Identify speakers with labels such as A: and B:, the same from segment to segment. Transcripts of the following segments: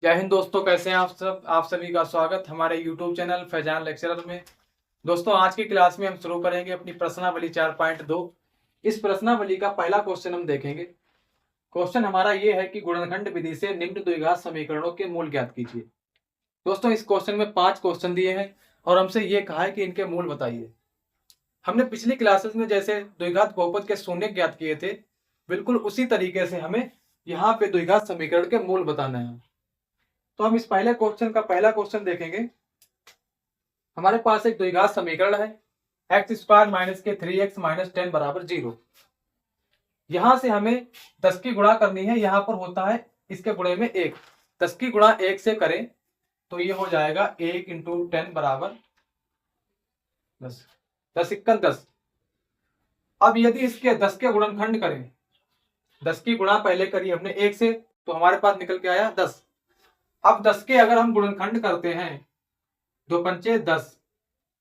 A: जय हिंद दोस्तों, कैसे हैं आप सभी का स्वागत हमारे YouTube चैनल फैजान लेक्चरर में। दोस्तों, आज की क्लास में हम शुरू करेंगे अपनी प्रश्नावली 4.2। इस प्रश्नावली का पहला क्वेश्चन हम देखेंगे। क्वेश्चन हमारा ये है कि गुणनखंड विधि से निम्न द्विघात समीकरणों के मूल ज्ञात कीजिए। दोस्तों, इस क्वेश्चन में 5 क्वेश्चन दिए हैं और हमसे ये कहा है कि इनके मूल बताइए। हमने पिछली क्लासेस में जैसे द्विघात बहुपद के शून्य ज्ञात किए थे, बिल्कुल उसी तरीके से हमें यहाँ पे द्विघात समीकरण के मूल बताना है। तो हम इस पहले क्वेश्चन का पहला क्वेश्चन देखेंगे। हमारे पास एक द्विघात समीकरण है एक्स स्क्वायर माइनस के 3x माइनस 10 बराबर 0। यहां से हमें 10 की गुणा करनी है। यहां पर होता है इसके गुणे में 1। 10 की गुणा 1 से करें तो ये हो जाएगा 1 इंटू 10 बराबर 10। 10 इक्कन 10। अब यदि इसके 10 के गुणनखंड करें, 10 की गुणा पहले करी हमने 1 से, तो हमारे पास निकल के आया 10। अब 10 के अगर हम गुणनखंड करते हैं, 2 पंचे 10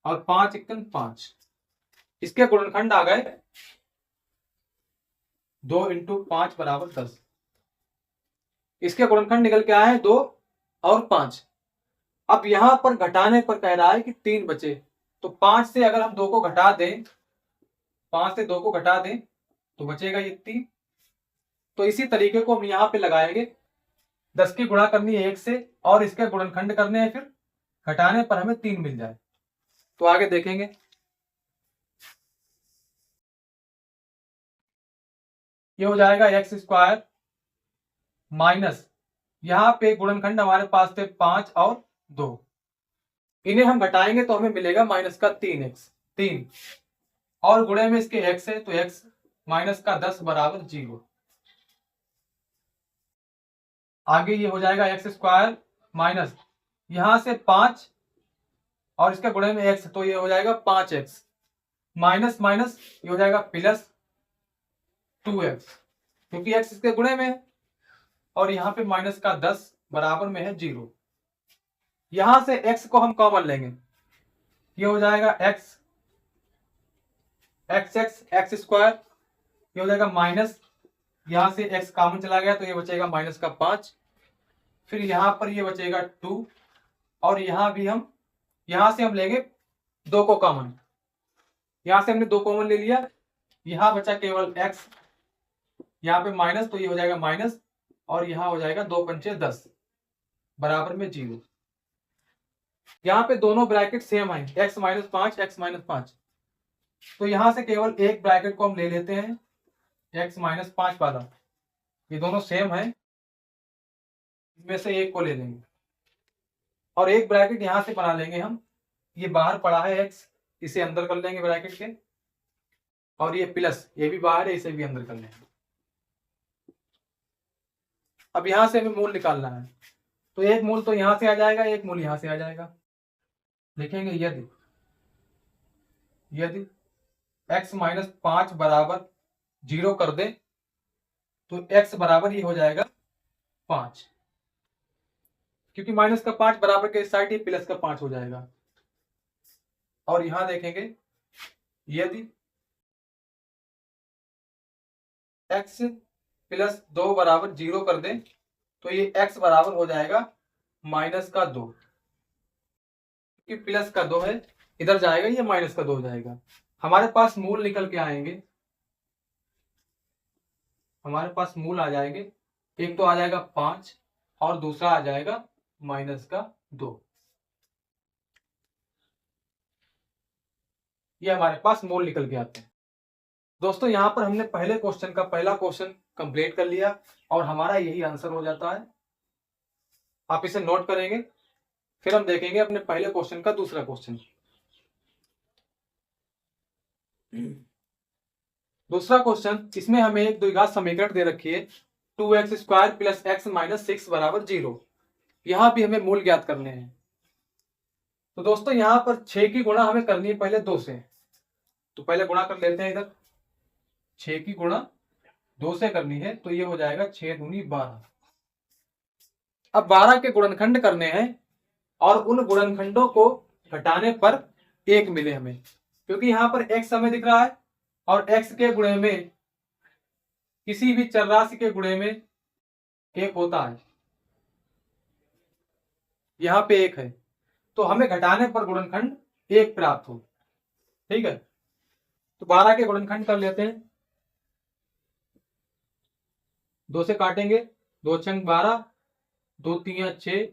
A: और 5 इक्कन 5, इसके गुणनखंड आ गए 2 इंटू 5 बराबर 10। इसके गुणनखंड निकल के आए हैं 2 और 5। अब यहां पर घटाने पर कह रहा है कि 3 बचे, तो 5 से अगर हम 2 को घटा दें, 5 से 2 को घटा दें तो बचेगा ये 3। तो इसी तरीके को हम यहां पे लगाएंगे। 10 की गुणा करनी है 1 से और इसके गुणनखंड करने हैं, फिर घटाने पर हमें 3 मिल जाए। तो आगे देखेंगे। ये हो जाएगा एक्स स्क्वायर माइनस, यहां पे गुणनखंड हमारे पास थे 5 और 2, इन्हें हम घटाएंगे तो हमें मिलेगा माइनस का 3x, 3 और गुणे में इसके x है तो x माइनस का 10 बराबर 0। आगे ये हो जाएगा एक्स स्क्वायर माइनस, यहां से 5 और इसके गुणे में x, तो ये हो जाएगा 5x माइनस माइनस ये हो जाएगा प्लस 2x, क्योंकि x इसके गुणे में है और यहाँ पे माइनस का 10 बराबर में है 0। यहां से x को हम कॉमन लेंगे, ये हो जाएगा x x x x square, ये हो जाएगा माइनस, यहां से x कॉमन चला गया तो ये बचेगा माइनस का 5। फिर यहां पर ये बचेगा 2 और यहां से हम लेंगे 2 को कॉमन, यहां से हमने 2 कॉमन ले लिया, यहां बचा केवल x, यहाँ पे माइनस तो ये हो जाएगा माइनस और यहां हो जाएगा 2 पंचे 10 बराबर में 0। यहाँ पे दोनों ब्रैकेट सेम है, x माइनस 5 x माइनस 5, तो यहां से केवल एक ब्रैकेट को हम ले लेते हैं x माइनस 5 वाला, ये दोनों सेम है, इनमें से एक को ले लेंगे और एक ब्रैकेट यहां से बना लेंगे हम। ये बाहर पड़ा है x, इसे अंदर कर लेंगे ब्रैकेट के, और ये प्लस ये भी बाहर है, इसे भी अंदर कर लेंगे। अब यहां से हमें मूल निकालना है, तो एक मूल तो यहां से आ जाएगा, एक मूल यहां से आ जाएगा। लिखेंगे यदि यदि x माइनस 5 बराबर 0 कर दे तो x बराबर ये हो जाएगा 5, क्योंकि माइनस का 5 बराबर के साइड ही प्लस का 5 हो जाएगा। और यहां देखेंगे यदि x प्लस 2 बराबर 0 कर दे तो ये x बराबर हो जाएगा माइनस का 2, क्योंकि प्लस का 2 है, इधर जाएगा ये माइनस का 2 हो जाएगा। हमारे पास मूल निकल के आएंगे, हमारे पास मूल आ जाएंगे, एक तो आ जाएगा 5 और दूसरा आ जाएगा माइनस का 2। ये हमारे पास मूल निकल के आते हैं। दोस्तों, यहां पर हमने पहले क्वेश्चन का पहला क्वेश्चन कंप्लीट कर लिया और हमारा यही आंसर हो जाता है। आप इसे नोट करेंगे, फिर हम देखेंगे अपने पहले क्वेश्चन का दूसरा क्वेश्चन। दूसरा क्वेश्चन, इसमें हमें एक द्विघात समीकरण दे रखी है 2x square plus x minus 6 बराबर 0। यहां भी हमें मूल ज्ञात करने हैं। तो दोस्तों, यहां पर 6 की गुणा हमें करनी है पहले 2 से, तो पहले गुणा कर लेते हैं। इधर 6 की गुणा 2 से करनी है तो ये हो जाएगा 6 दूनी 12। अब 12 के गुणनखंड करने हैं और उन गुणनखंडों को घटाने पर 1 मिले हमें, क्योंकि यहां पर x हमें दिख रहा है और x के गुणे में किसी भी चर राशि के गुणे में 1 होता है। यहाँ पे 1 है, तो हमें घटाने पर गुणनखंड 1 प्राप्त हो। ठीक है, तो 12 के गुणनखंड कर लेते हैं। 2 से काटेंगे, 2 छंग 12, 2 तियां 6,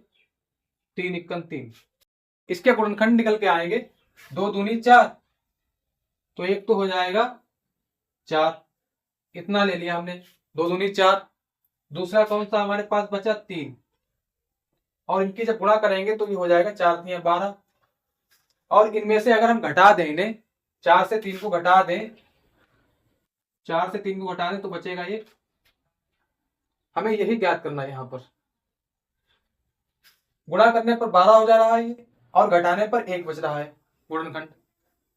A: 3 इक्कन 3। इसके गुणनखंड निकल के आएंगे, 2 दूनी 4, तो एक तो हो जाएगा 4, इतना ले लिया हमने, 2 दूनी 4। दूसरा कौन सा हमारे पास बचा, 3, और इनकी जब गुणा करेंगे तो ये हो जाएगा 4 तियां 12। और इनमें से अगर हम घटा दें इन्हें, 4 से 3 को घटा दें, 4 से 3 को घटा दें तो बचेगा ये। हमें यही ज्ञात करना है। यहाँ पर गुणा करने पर 12 हो जा रहा है ये, और घटाने पर 1 बच रहा है गुणनखंड।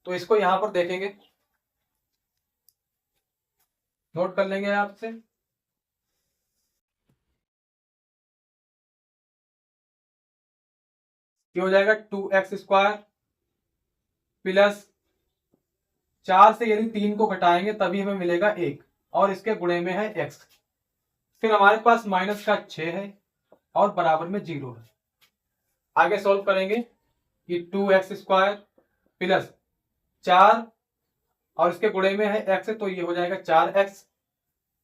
A: तो इसको यहां पर देखेंगे, नोट कर लेंगे आपसे। ये हो जाएगा 2x² प्लस 4 से यदि 3 को घटाएंगे तभी हमें मिलेगा 1, और इसके गुणे में है x। फिर हमारे पास माइनस का 6 है और बराबर में 0 है। आगे सॉल्व करेंगे, ये 2x² प्लस 4 और इसके गुणे में है x, तो ये हो जाएगा 4x।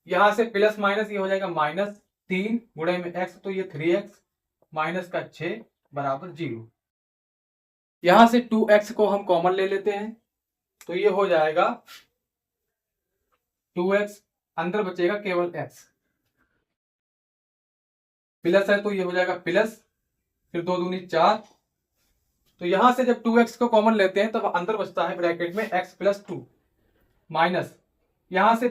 A: यहां से प्लस माइनस ये हो जाएगा -3 गुणे में x, तो ये 3x माइनस का 6 बराबर 0। यहां से 2x को हम कॉमन ले लेते हैं, तो ये हो जाएगा 2x, अंदर बचेगा केवल x, प्लस है तो ये हो जाएगा प्लस, फिर 2 दूनी 4। तो यहां से जब 2x को कॉमन लेते हैं तब अंदर बचता है ब्रैकेट में x + 2 माइनस, यहां से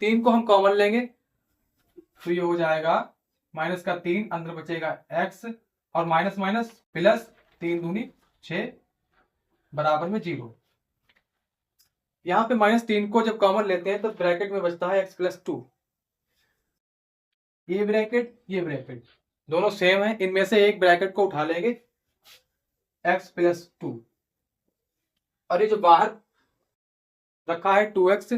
A: 3 को हम कॉमन लेंगे तो ये हो जाएगा माइनस का 3, अंदर बचेगा x, और माइनस माइनस प्लस, 3 दूनी 6 बराबर में 0। यहां पे -3 को जब कॉमन लेते हैं तो ब्रैकेट में बचता है x + 2। ये ब्रैकेट दोनों सेम है, इनमें से एक ब्रैकेट को उठा लेंगे, x + 2, और ये जो बाहर रखा है 2x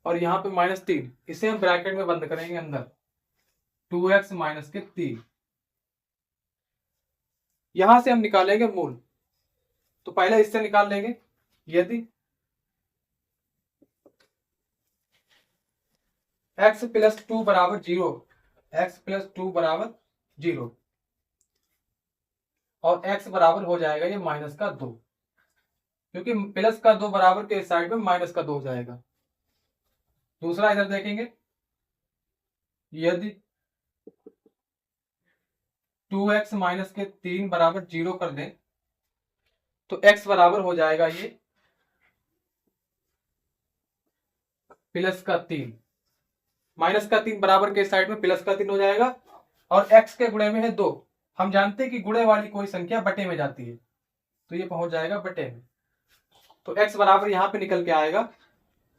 A: और यहाँ पे -3, इसे हम ब्रैकेट में बंद करेंगे अंदर, 2x - के 3। यहां से हम निकालेंगे मूल, तो पहले इससे निकाल लेंगे। यदि x + 2 बराबर 0, x + 2 बराबर 0, और x बराबर हो जाएगा ये -2, क्योंकि +2 बराबर के साइड में -2 हो जाएगा। दूसरा इधर देखेंगे, यदि 2x - के 3 बराबर 0 कर दें तो x बराबर हो जाएगा ये +3, -3 बराबर के साइड में +3 हो जाएगा, और x के गुणे में है 2। हम जानते हैं कि गुणे वाली कोई संख्या बटे में जाती है, तो ये पहुंच जाएगा बटे में। तो x बराबर यहां पे निकल के आएगा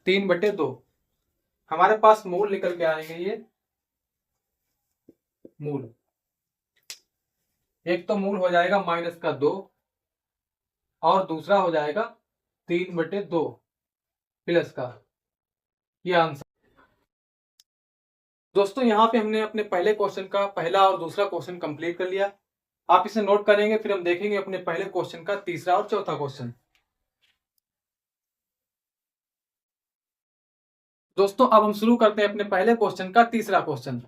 A: 3/2। हमारे पास मूल निकल के आएंगे, ये मूल, एक तो मूल हो जाएगा -2, और दूसरा हो जाएगा 3/2 प्लस का, ये आंसर। दोस्तों यहाँ पे हमने अपने पहले क्वेश्चन का पहला और दूसरा क्वेश्चन कंप्लीट कर लिया। आप इसे नोट करेंगे, फिर हम देखेंगे अपने पहले क्वेश्चन का तीसरा और चौथा क्वेश्चन। दोस्तों अब हम शुरू करते हैं अपने पहले क्वेश्चन का तीसरा क्वेश्चन।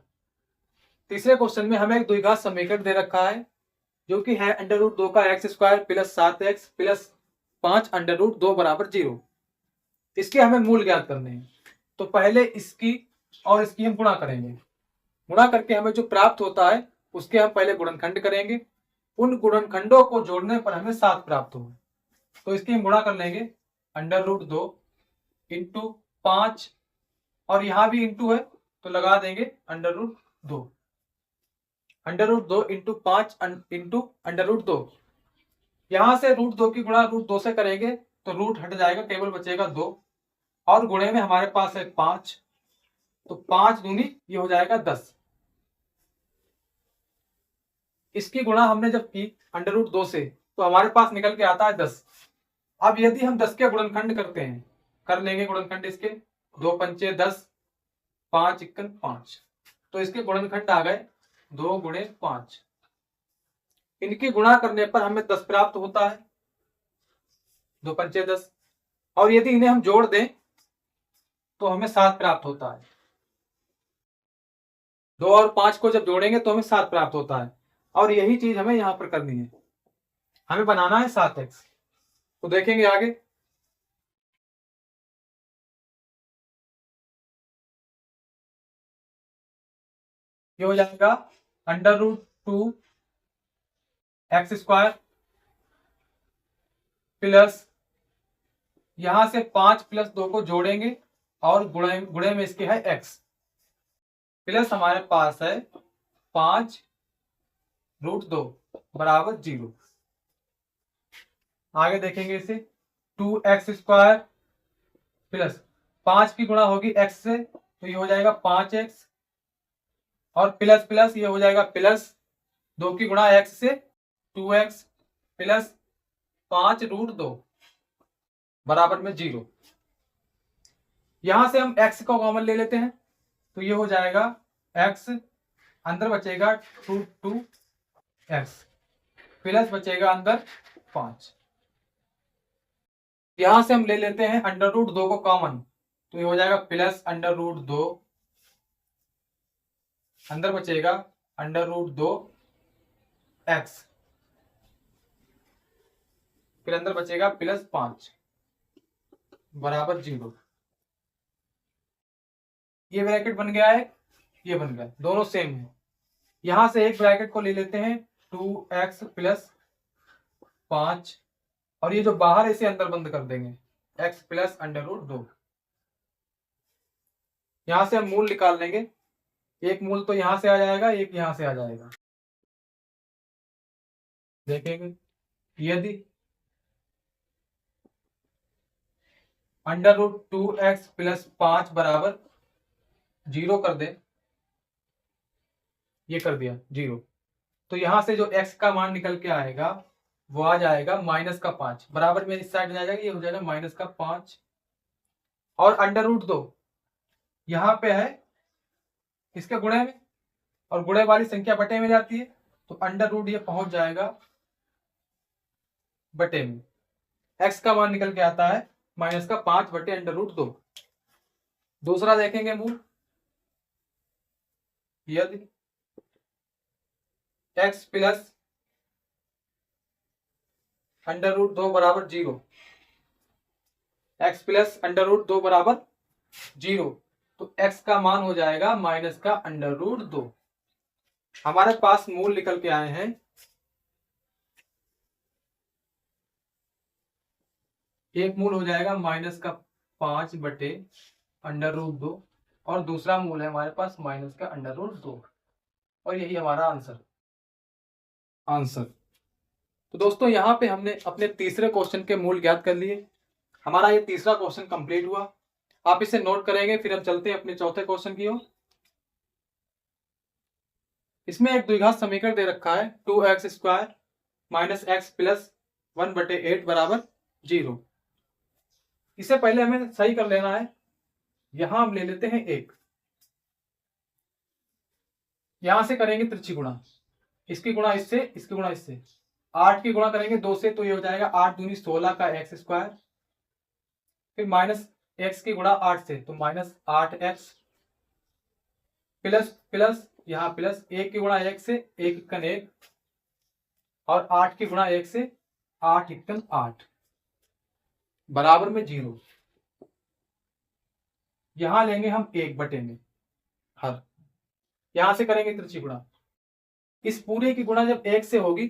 A: तीसरे क्वेश्चन में हमें एक द्विघात समीकरण दे रखा है, जो कि है √2 का x² प्लस 7x प्लस 5 √2 बराबर 0। इसके हमें मूल ज्ञात करने हैं, तो पहले इसकी और इसकी हम गुणा करेंगे। गुणा करके हमें जो प्राप्त होता है उसके हम पहले गुणनखंड करेंगे, उन गुणनखंडों को जोड़ने पर हमें 7 प्राप्त होगा। तो इसकी हम गुणा कर लेंगे, √2 इंटू 5, और यहां भी इंटू है तो लगा देंगे √2, √2 इंटू 5 इंटू √2। यहां से √2 की गुणा √2 से करेंगे तो रूट हट जाएगा, केवल बचेगा 2, और गुणे में हमारे पास है 5, तो 5 दूनी ये हो जाएगा 10। इसकी गुणा हमने जब की √2 से तो हमारे पास निकल के आता है 10। अब यदि हम 10 के गुणनखंड करते हैं, कर लेंगे गुणनखंड इसके, 2 पंचे 10, 5 इक्कन 5, तो इसके गुणनखंड आ गए 2 × 5। इनकी गुणा करने पर हमें 10 प्राप्त होता है, 2 पंचे 10, और यदि इन्हें हम जोड़ दें तो हमें 7 प्राप्त होता है। 2 और 5 को जब जोड़ेंगे तो हमें 7 प्राप्त होता है, और यही चीज हमें यहां पर करनी है, हमें बनाना है 7x। तो देखेंगे आगे। ये हो जाएगा √2 एक्स स्क्वायर प्लस, यहां से 5 प्लस 2 को जोड़ेंगे और गुणे में इसके है x, प्लस हमारे पास है 5√2 बराबर 0। आगे देखेंगे इसे, 2x स्क्वायर प्लस 5 की गुणा होगी x से, तो ये हो जाएगा 5x, और प्लस प्लस ये हो जाएगा प्लस 2 की गुणा x से 2x प्लस 5√2 बराबर में 0। यहां से हम x को कॉमन ले लेते हैं, तो ये हो जाएगा x, अंदर बचेगा 2x प्लस बचेगा अंदर 5। यहां से हम ले लेते हैं √2 को कॉमन, तो ये हो जाएगा प्लस √2, अंदर बचेगा √2x, फिर अंदर बचेगा प्लस 5 बराबर 0। ये ब्रैकेट बन गया है, ये बन गया, दोनों सेम है। यहां से एक ब्रैकेट को ले लेते हैं 2x प्लस 5, और ये जो बाहर इसे अंदर बंद कर देंगे x प्लस √2। यहां से हम मूल निकाल लेंगे, एक मूल तो यहां से आ जाएगा, एक यहां से आ जाएगा। देखेंगे, यदि √2x प्लस 5 बराबर 0 कर दे, ये कर दिया 0, तो यहां से जो x का मान निकल के आएगा वो आ जाएगा -5 बराबर में इस साइड में आ जाएगा, ये हो जाएगा -5, और √2 यहां पे है इसके गुणे में, और गुणे वाली संख्या बटे में जाती है, तो √ ये पहुंच जाएगा बटे में। x का मान निकल के आता है -5 बटे √2। दूसरा देखेंगे मूल, यदि x प्लस √2 बराबर 0, x प्लस √2 बराबर 0, तो x का मान हो जाएगा -√2। हमारे पास मूल निकल के आए हैं, एक मूल हो जाएगा -5 बटे √2, और दूसरा मूल है हमारे पास -√2, और यही हमारा आंसर। तो दोस्तों यहां पे हमने अपने तीसरे क्वेश्चन के मूल ज्ञात कर लिए। हमारा ये तीसरा क्वेश्चन कंप्लीट हुआ। आप इसे नोट करेंगे, फिर हम चलते हैं अपने चौथे क्वेश्चन की ओर। इसमें एक द्विघात समीकरण दे रखा है 2x square minus x plus 1 बटे 8 बराबर 0। इसे पहले हमें सही कर लेना है। यहां हम ले लेते हैं 1, यहां से करेंगे त्रिची गुणा, इसकी गुणा इससे, इसकी गुणा इससे, 8 की गुणा करेंगे 2 से, तो ये हो जाएगा 8 दूनी 16 का x स्क्वायर, फिर माइनस x की गुणा 8 से, तो -8x प्लस प्लस यहाँ प्लस 1 की गुणा 1 से 1 इक्कन 1, और 8 की गुणा 1 से 8 इक्कन 8 बराबर में 0। यहां लेंगे हम 1 बटे में हर, यहां से करेंगे त्रिची गुणा, इस पूरे की गुणा जब 1 से होगी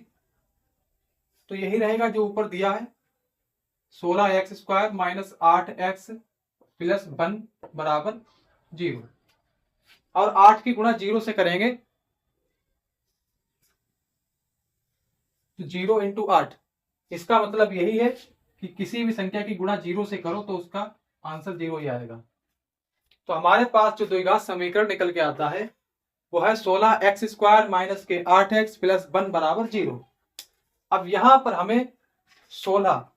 A: तो यही रहेगा जो ऊपर दिया है, 16x square minus 8x plus 1 बराबर 0, और 8 की गुणा 0 से करेंगे तो 0 × 8। इसका मतलब यही है कि किसी भी संख्या की गुणा 0 से करो तो उसका आंसर 0 ही आएगा। तो हमारे पास जो द्विघात समीकरण निकल के आता है वो है 16x स्क्वायर माइनस के 8x प्लस 1 बराबर 0। अब यहां पर हमें 16,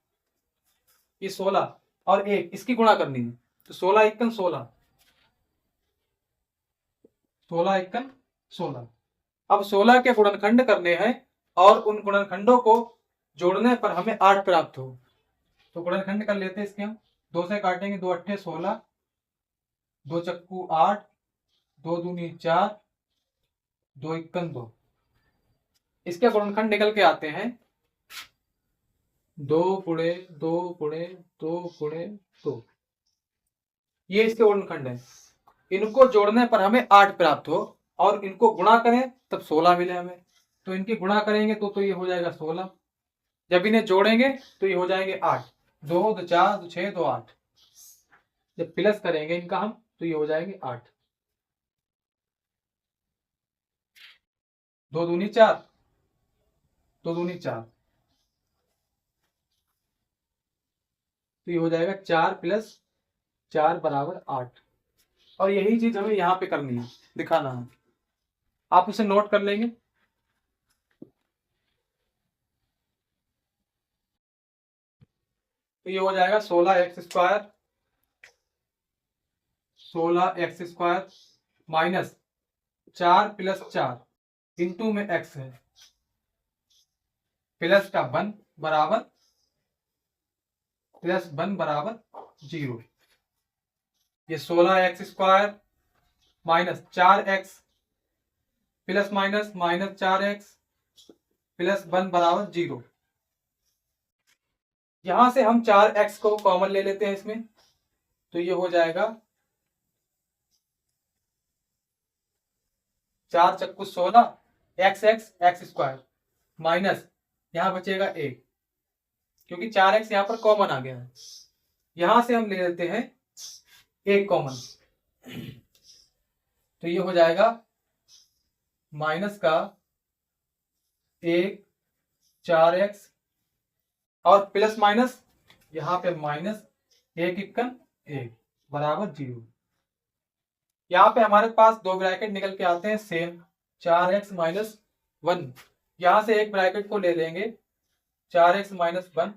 A: ये 16 और 1 इसकी गुणा करनी है, तो 16 इक्कन 16, 16 इक्कन 16। अब 16 के गुणनखंड करने हैं और उन गुणनखंडों को जोड़ने पर हमें 8 प्राप्त हो। तो गुणनखंड कर लेते हैं इसके हम। 2 से काटेंगे, 2 अट्ठे 16, 2 चक्कू 8, 2 दूनी 4, 2 इक्कन 2। इसके गुणनखंड निकल के आते हैं 2 गुणे 2 गुणे 2 गुणे 2। ये इसके गुणनखंड है। इनको जोड़ने पर हमें 8 प्राप्त हो और इनको गुणा करें तब 16 मिले हमें। तो इनकी गुणा करेंगे तो ये हो जाएगा 16। जब इन्हें जोड़ेंगे तो ये हो जाएंगे 8। 2 2 4 2 6 2 8। जब प्लस करेंगे इनका हम तो ये हो जाएंगे 8। 2 दूनी 4, 2 दूनी 4, तो ये हो जाएगा 4 प्लस 4 बराबर 8। और यही चीज हमें यहाँ पे करनी है, दिखाना है। आप उसे नोट कर लेंगे। तो ये हो जाएगा 16x² 16x² minus 4 plus 4 into में x है, प्लस का 1 बराबर प्लस 1 बराबर 0। ये 16x² minus 4x plus minus minus 4x plus 1 बराबर 0। यहां से हम 4x को कॉमन ले लेते हैं इसमें, तो ये हो जाएगा 4 चक्कू 16 x² माइनस यहां बचेगा 1, क्योंकि 4x यहां पर कॉमन आ गया है। यहां से हम ले लेते हैं 1 कॉमन, तो ये हो जाएगा माइनस का 1 4x और प्लस माइनस यहां पे माइनस 1 इक्कन 1 बराबर 0। यहां पे हमारे पास 2 ब्रैकेट निकल के आते हैं सेम, 4x माइनस 1। यहां से एक ब्रैकेट को ले लेंगे 4x माइनस 1,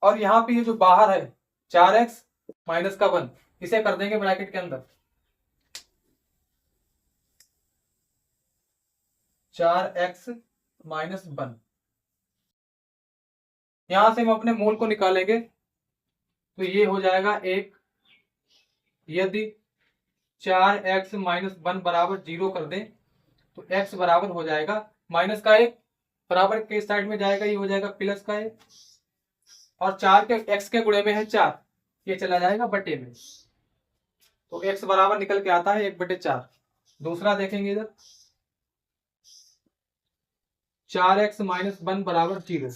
A: और यहां पे ये जो बाहर है 4x माइनस का 1, इसे कर देंगे ब्रैकेट के अंदर। 4x माइनस 1, यहां से हम अपने मूल को निकालेंगे तो ये हो जाएगा 1। यदि 4x माइनस 1 बराबर 0 कर दें तो x बराबर हो जाएगा माइनस का 1, बराबर के साइड में जाएगा, ये हो जाएगा प्लस का 1, और 4 के x के गुणे में है 4, ये चला जाएगा बटे में, तो x बराबर निकल के आता है 1/4। दूसरा देखेंगे इधर 4x माइनस 1 बराबर 0,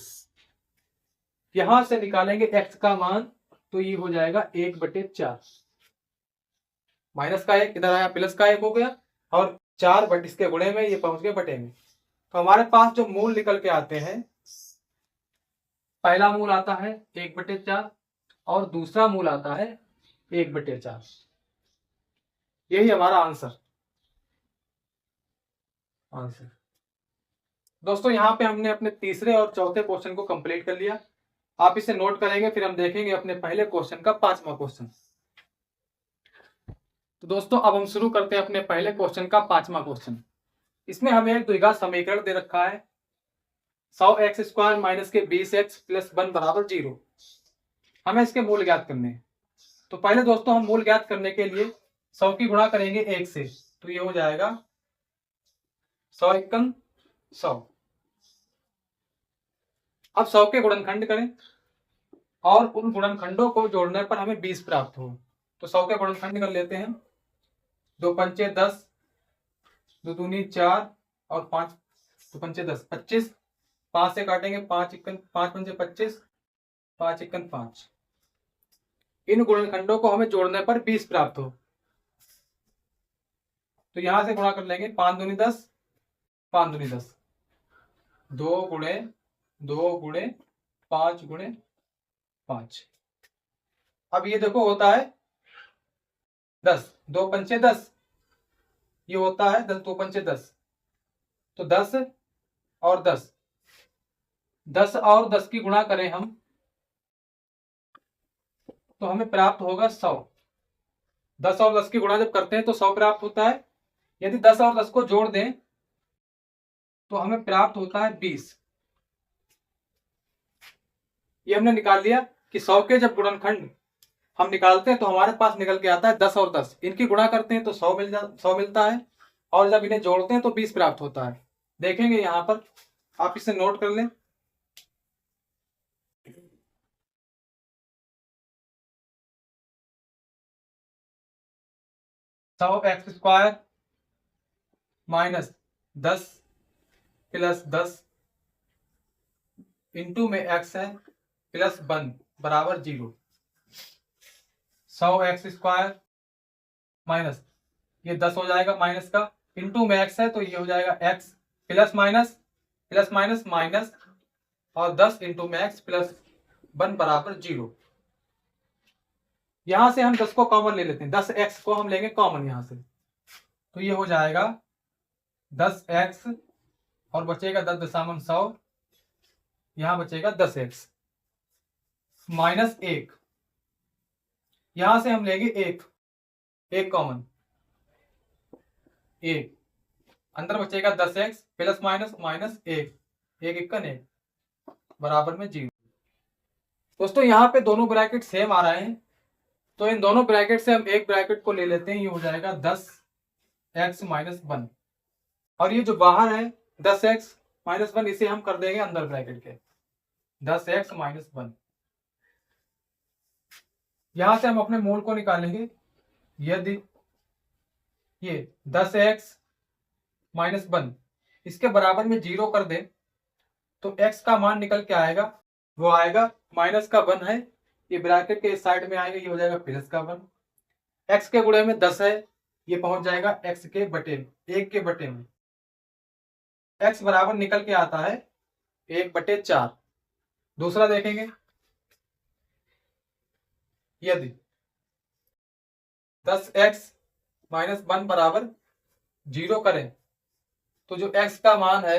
A: यहां से निकालेंगे x का मान तो ये हो जाएगा 1/4। माइनस का 1 इधर आया, प्लस का 1 हो गया, और 4 बट इसके गुणे में ये पहुंच गए बटे में। तो हमारे पास जो मूल निकल के आते हैं, पहला मूल आता है 1/4 और दूसरा मूल आता है 1/4। यही हमारा आंसर। दोस्तों यहाँ पे हमने अपने तीसरे और चौथे क्वेश्चन को कंप्लीट कर लिया। आप इसे नोट करेंगे, फिर हम देखेंगे अपने पहले क्वेश्चन का 5वां क्वेश्चन। तो दोस्तों अब हम शुरू करते हैं अपने पहले क्वेश्चन का 5वां क्वेश्चन। इसमें हमें एक द्विघात समीकरण दे रखा है 100x² माइनस के 20x प्लस 1 बराबर 0। हमें इसके मूल ज्ञात करने हैं। तो पहले दोस्तों हम मूल ज्ञात करने के लिए 100 की गुणा करेंगे 1 से, तो ये हो जाएगा 100 इक्कन 100। अब 100 के गुणनखंड करें और उन गुणनखंडों को जोड़ने पर हमें 20 प्राप्त हो। तो 100 के गुणनखंड कर लेते हैं। 2 पंचे 10, 2 दूनी 4 और 5 2 पंचे 10 25। 5 से काटेंगे 5 इक्कन 5 पंचे 25, 5 इक्कन 5। इन गुणनखंडों को हमें जोड़ने पर 20 प्राप्त हो। तो यहां से गुणा कर लेंगे 5 दूनी 10, 5 दूनी 10, 2 गुणे 2 गुणे 5 गुणे 5। अब ये देखो होता है 10, 2 पंचे 10, ये होता है 10 2 पंचे 10, तो 10 और 10, 10 और 10 की गुणा करें हम तो हमें प्राप्त होगा 100। 10 और 10 की गुणा जब करते हैं तो 100 प्राप्त होता है। यदि 10 और 10 को जोड़ दें तो हमें प्राप्त होता है 20। ये हमने निकाल लिया कि 100 के जब गुणनखंड हम निकालते हैं तो हमारे पास निकल के आता है 10 और 10, इनकी गुणा करते हैं तो 100 मिलता है, और जब इन्हें जोड़ते हैं तो 20 प्राप्त होता है। देखेंगे यहां पर, आप इसे नोट कर लें। सौ x square minus 10 plus 10 into में एक्स है प्लस 1 बराबर 0। 100 एक्स स्क्वायर माइनस ये 10 हो जाएगा माइनस का, इंटू में एक्स है तो ये हो जाएगा एक्स प्लस माइनस माइनस और 10 इंटू में एक्स प्लस 1 बराबर 0। यहां से हम 10 को कॉमन ले लेते हैं, 10 एक्स को हम लेंगे कॉमन यहां से, तो ये हो जाएगा 10 एक्स और बचेगा 10 दशामलव 100, यहां बचेगा 10 एक्स माइनस 1। यहां से हम लेंगे एक कॉमन, एक अंदर बचेगा 10 एक्स प्लस माइनस एक इक्कन एक बराबर में 0। दोस्तों यहाँ पे दोनों ब्रैकेट सेम आ रहे हैं, तो इन दोनों ब्रैकेट से हम एक ब्रैकेट को ले लेते हैं, ये हो जाएगा 10 एक्स माइनस 1, और ये जो बाहर है 10 एक्स माइनस 1 इसे हम कर देंगे अंदर ब्रैकेट के 10 एक्स माइनस 1। यहां से हम अपने मूल को निकालेंगे, यदि ये 10 एक्स माइनस 1 इसके बराबर में 0 कर दें तो x का मान निकल के आएगा, वो आएगा माइनस का 1 है, ये ब्रैकेट के इस साइड में आएगा, ये हो जाएगा प्लस का 1। x के गुणे में 10 है, ये पहुंच जाएगा x के बटे में, 1 के बटे में। x बराबर निकल के आता है 1/4। दूसरा देखेंगे, यदि 10x माइनस 1 बराबर 0 करें तो जो x का मान है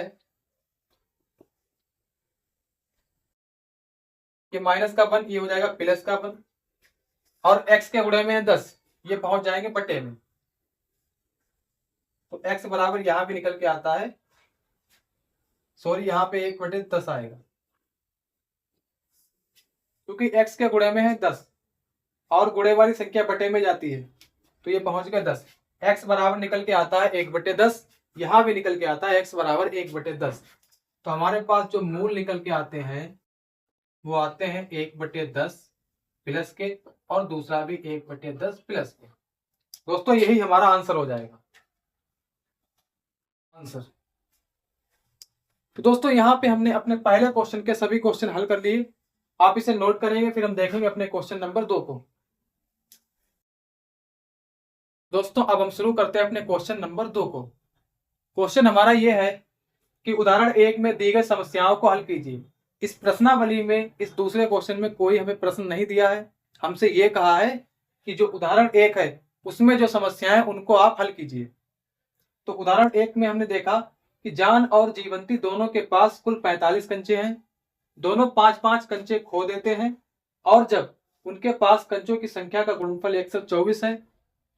A: ये माइनस का 1, ये हो जाएगा प्लस का 1, और x के गुणे में है 10, ये पहुंच जाएंगे बटे में, तो x बराबर यहां भी निकल के आता है, सॉरी यहां पे 1/10 आएगा, क्योंकि x के गुणे में है 10 और गुणे वाली संख्या बटे में जाती है, तो ये पहुंच गया 10। x बराबर निकल के आता है 1/10, यहां भी निकल के आता है x बराबर 1/10। तो हमारे पास जो मूल निकल के आते हैं वो आते हैं 1/10 प्लस के, और दूसरा भी 1/10 प्लस के। दोस्तों यही हमारा आंसर हो जाएगा, आंसर। तो दोस्तों यहाँ पे हमने अपने पहले क्वेश्चन के सभी क्वेश्चन हल कर लिए, आप इसे नोट करेंगे, फिर हम देखेंगे अपने क्वेश्चन नंबर 2 को। दोस्तों अब हम शुरू करते हैं अपने क्वेश्चन नंबर 2 को। क्वेश्चन हमारा यह है कि उदाहरण 1 में दी गई समस्याओं को हल कीजिए। इस प्रश्नावली में इस दूसरे क्वेश्चन में कोई हमें प्रश्न नहीं दिया है, हमसे ये कहा है कि जो उदाहरण 1 है उसमें जो समस्याएं उनको आप हल कीजिए। तो उदाहरण 1 में हमने देखा कि जान और जीवंती दोनों के पास कुल 45 कंचे हैं, दोनों 5-5 कंचे खो देते हैं, और जब उनके पास कंचों की संख्या का गुणनफल 124 है,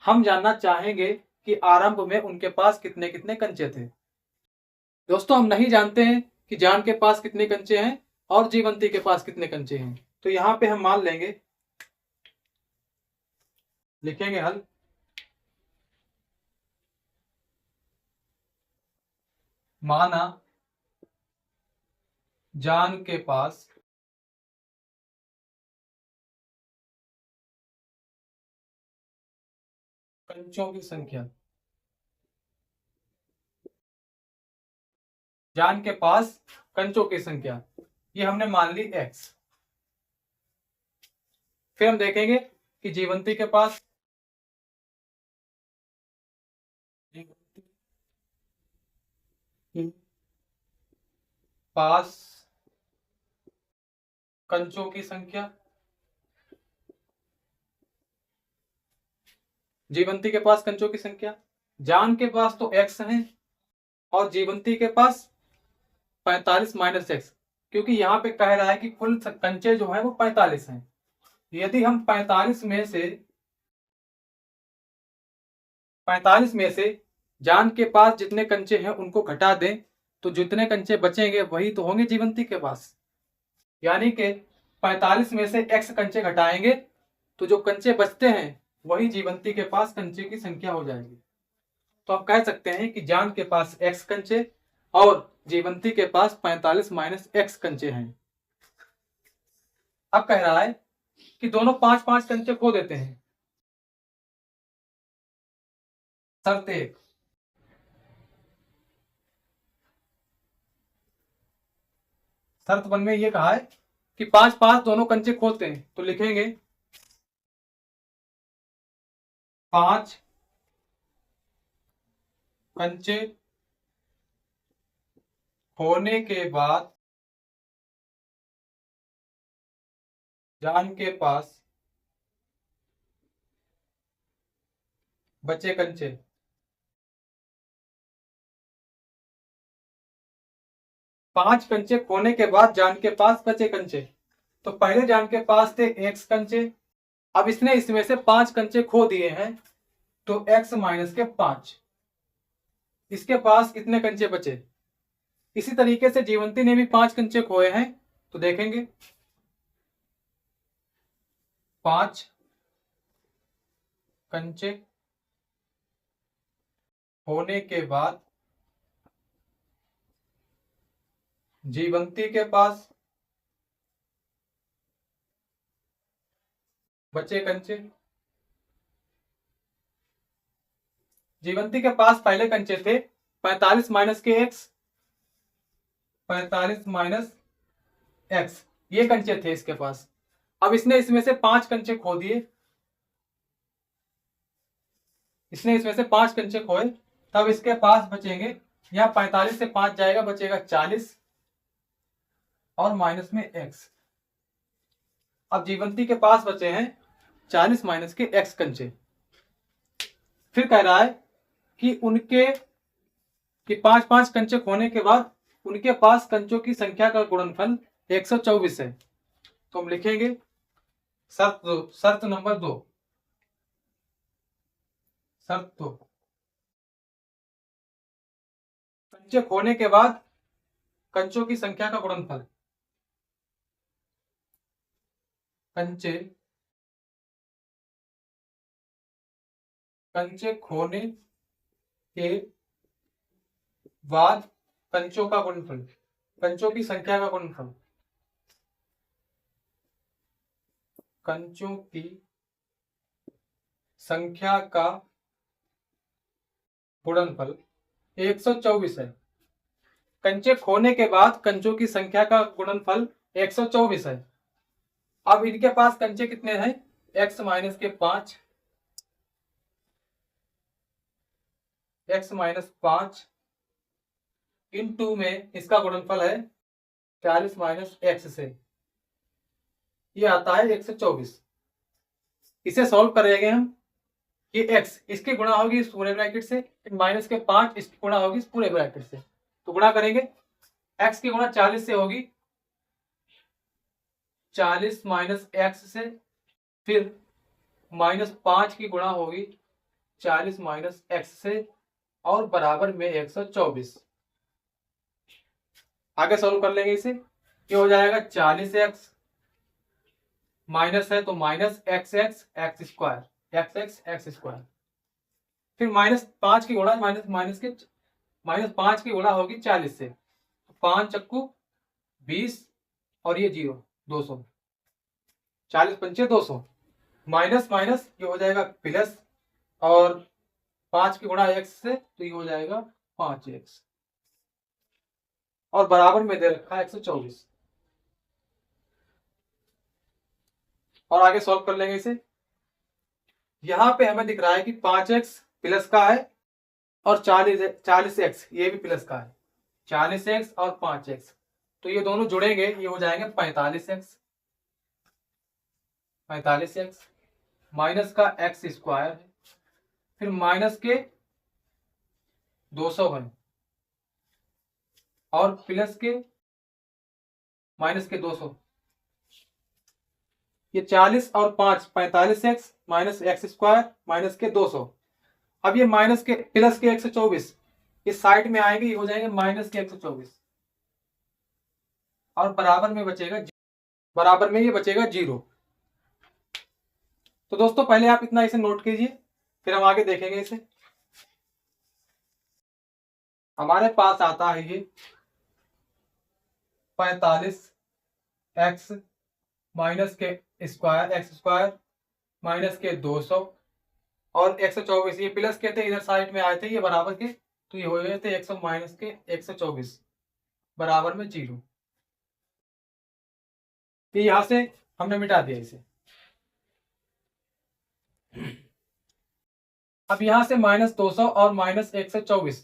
A: हम जानना चाहेंगे कि आरंभ में उनके पास कितने कितने कंचे थे। दोस्तों हम नहीं जानते हैं कि जान के पास कितने कंचे हैं और जीवंती के पास कितने कंचे हैं, तो यहां पे हम मान लेंगे, लिखेंगे हल। माना जान के पास कंचों की संख्या, जान के पास कंचों की संख्या ये हमने मान ली x। फिर हम देखेंगे कि जीवंती के पास कंचों की संख्या, जीवंती के पास कंचों की संख्या, जान के पास तो x है और जीवंती के पास 45 माइनस x, क्योंकि यहाँ पे कह रहा है कि कुल कंचे जो है वो 45 हैं। यदि हम 45 में से जान के पास जितने कंचे हैं उनको घटा दें तो जितने कंचे बचेंगे वही तो होंगे जीवंती के पास। यानी कि 45 में से x कंचे घटाएंगे तो जो कंचे बचते हैं वही जीवंती के पास कंचे की संख्या हो जाएगी। तो आप कह सकते हैं कि जान के पास x कंचे और जीवंती के पास 45 माइनस x कंचे हैं। अब कह रहा है कि दोनों 5-5 कंचे खो देते हैं। शर्त 1, शर्त 1 में ये कहा है कि 5-5 दोनों कंचे खोते हैं, तो लिखेंगे 5 कंचे खोने के बाद जान के पास बचे कंचे। पांच कंचे खोने के बाद जान के पास बचे कंचे। तो पहले जान के पास थे x कंचे, अब इसने इसमें से 5 कंचे खो दिए हैं, तो x माइनस के 5, इसके पास कितने कंचे बचे। इसी तरीके से जीवंती ने भी 5 कंचे खोए हैं, तो देखेंगे 5 कंचे होने के बाद जीवंती के पास बचे कंचे। जीवंती के पास पहले कंचे थे 45 माइनस के x, 45 माइनस x, ये कंचे थे इसके पास। अब इसने इसमें से 5 कंचे खो दिए, इसने इसमें से 5 कंचे खोए, तब इसके पास बचेंगे, यहाँ 45 से 5 जाएगा, बचेगा 40 और माइनस में x। अब जीवंती के पास बचे हैं 40 माइनस के x कंचे। फिर कह रहा है कि उनके 5-5 कंचे खोने के बाद उनके पास कंचों की संख्या का गुणनफल 124 है। तो हम लिखेंगे शर्त नंबर 2, शर्त 2, कंचे खोने के बाद कंचों की संख्या का गुणनफल, कंचे खोने के बाद कंचों का गुणनफल, कंचों की संख्या का गुणनफल, कंचों की संख्या का गुणनफल 124 है। कंचे खोने के बाद कंचों की संख्या का गुणनफल 124 है। अब इनके पास कंचे कितने हैं, x माइनस के 5, x माइनस 5 इन 2 में इसका गुणनफल है 40 माइनस x से, ये आता है 124। इसे सॉल्व करेंगे हम, ये x इसकी गुणा होगी इस पूरे ब्रैकेट से, माइनस के 5 इसकी गुणा होगी इस पूरे ब्रैकेट से, तो गुणा करेंगे, x की गुणा 40 से होगी, 40 माइनस x से, फिर माइनस 5 की गुणा होगी 40 माइनस x से, और बराबर में 124। आगे सॉल्व कर लेंगे इसे, ये हो जाएगा 40x माइनस है तो माइनस एक्स स्क्वायर, फिर माइनस 5 की गुणा माइनस 5 की गुणा होगी 40 से, 5 चक्कू 20 और ये 0, 200, 40 पंचे 200, माइनस माइनस ये हो जाएगा प्लस, और 5 की गुणा x से तो ये हो जाएगा 5x, और बराबर में दे रखा है 124। और आगे सॉल्व कर लेंगे इसे। यहां पे हमें दिख रहा है कि 5x प्लस का है और 40x ये भी प्लस का है, 40x और 5x, तो ये दोनों जुड़ेंगे, ये हो जाएंगे 45x माइनस का x स्क्वायर है, फिर माइनस के 200 है और प्लस के माइनस के 200, ये 40 और 5 45x minus x square minus के 200। अब ये माइनस के प्लस के 124, इस साइड में आएंगे, ये हो जाएंगे माइनस के 124 और बराबर में ये बचेगा 0। तो दोस्तों पहले आप इतना इसे नोट कीजिए, फिर हम आगे देखेंगे इसे। हमारे पास आता है ये 45x माइनस के स्क्वायर एक्स स्क्वायर माइनस के 200 और 124, ये प्लस के थे, इधर साइड में आए थे ये बराबर के, तो ये हो गए थे 100 माइनस के 124 बराबर में 0। तो यहां से हमने मिटा दिया इसे। अब यहां से माइनस 200 और माइनस 124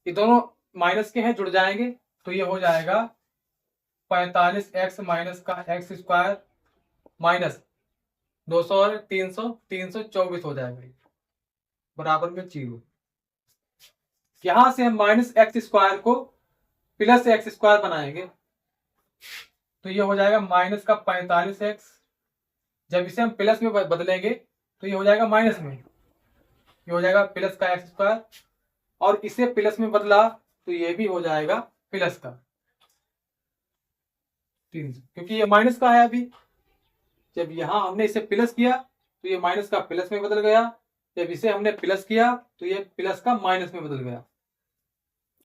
A: ये दोनों माइनस के हैं, जुड़ जाएंगे, तो ये हो जाएगा 45x माइनस का एक्स स्क्वायर माइनस 200 और 324 हो जाएगा बराबर में 0। यहां से हम माइनस एक्स स्क्वायर को प्लस एक्स स्क्वायर बनाएंगे, तो ये हो जाएगा माइनस का 45x, जब इसे हम प्लस में बदलेंगे तो ये हो जाएगा माइनस में, ये हो जाएगा प्लस का एक्स स्क्वायर, और इसे प्लस में बदला तो ये भी हो जाएगा प्लस का 300, क्योंकि ये माइनस का है अभी। जब यहां हमने इसे प्लस किया तो ये माइनस का प्लस में बदल गया, जब इसे हमने प्लस किया तो ये प्लस का माइनस में बदल गया,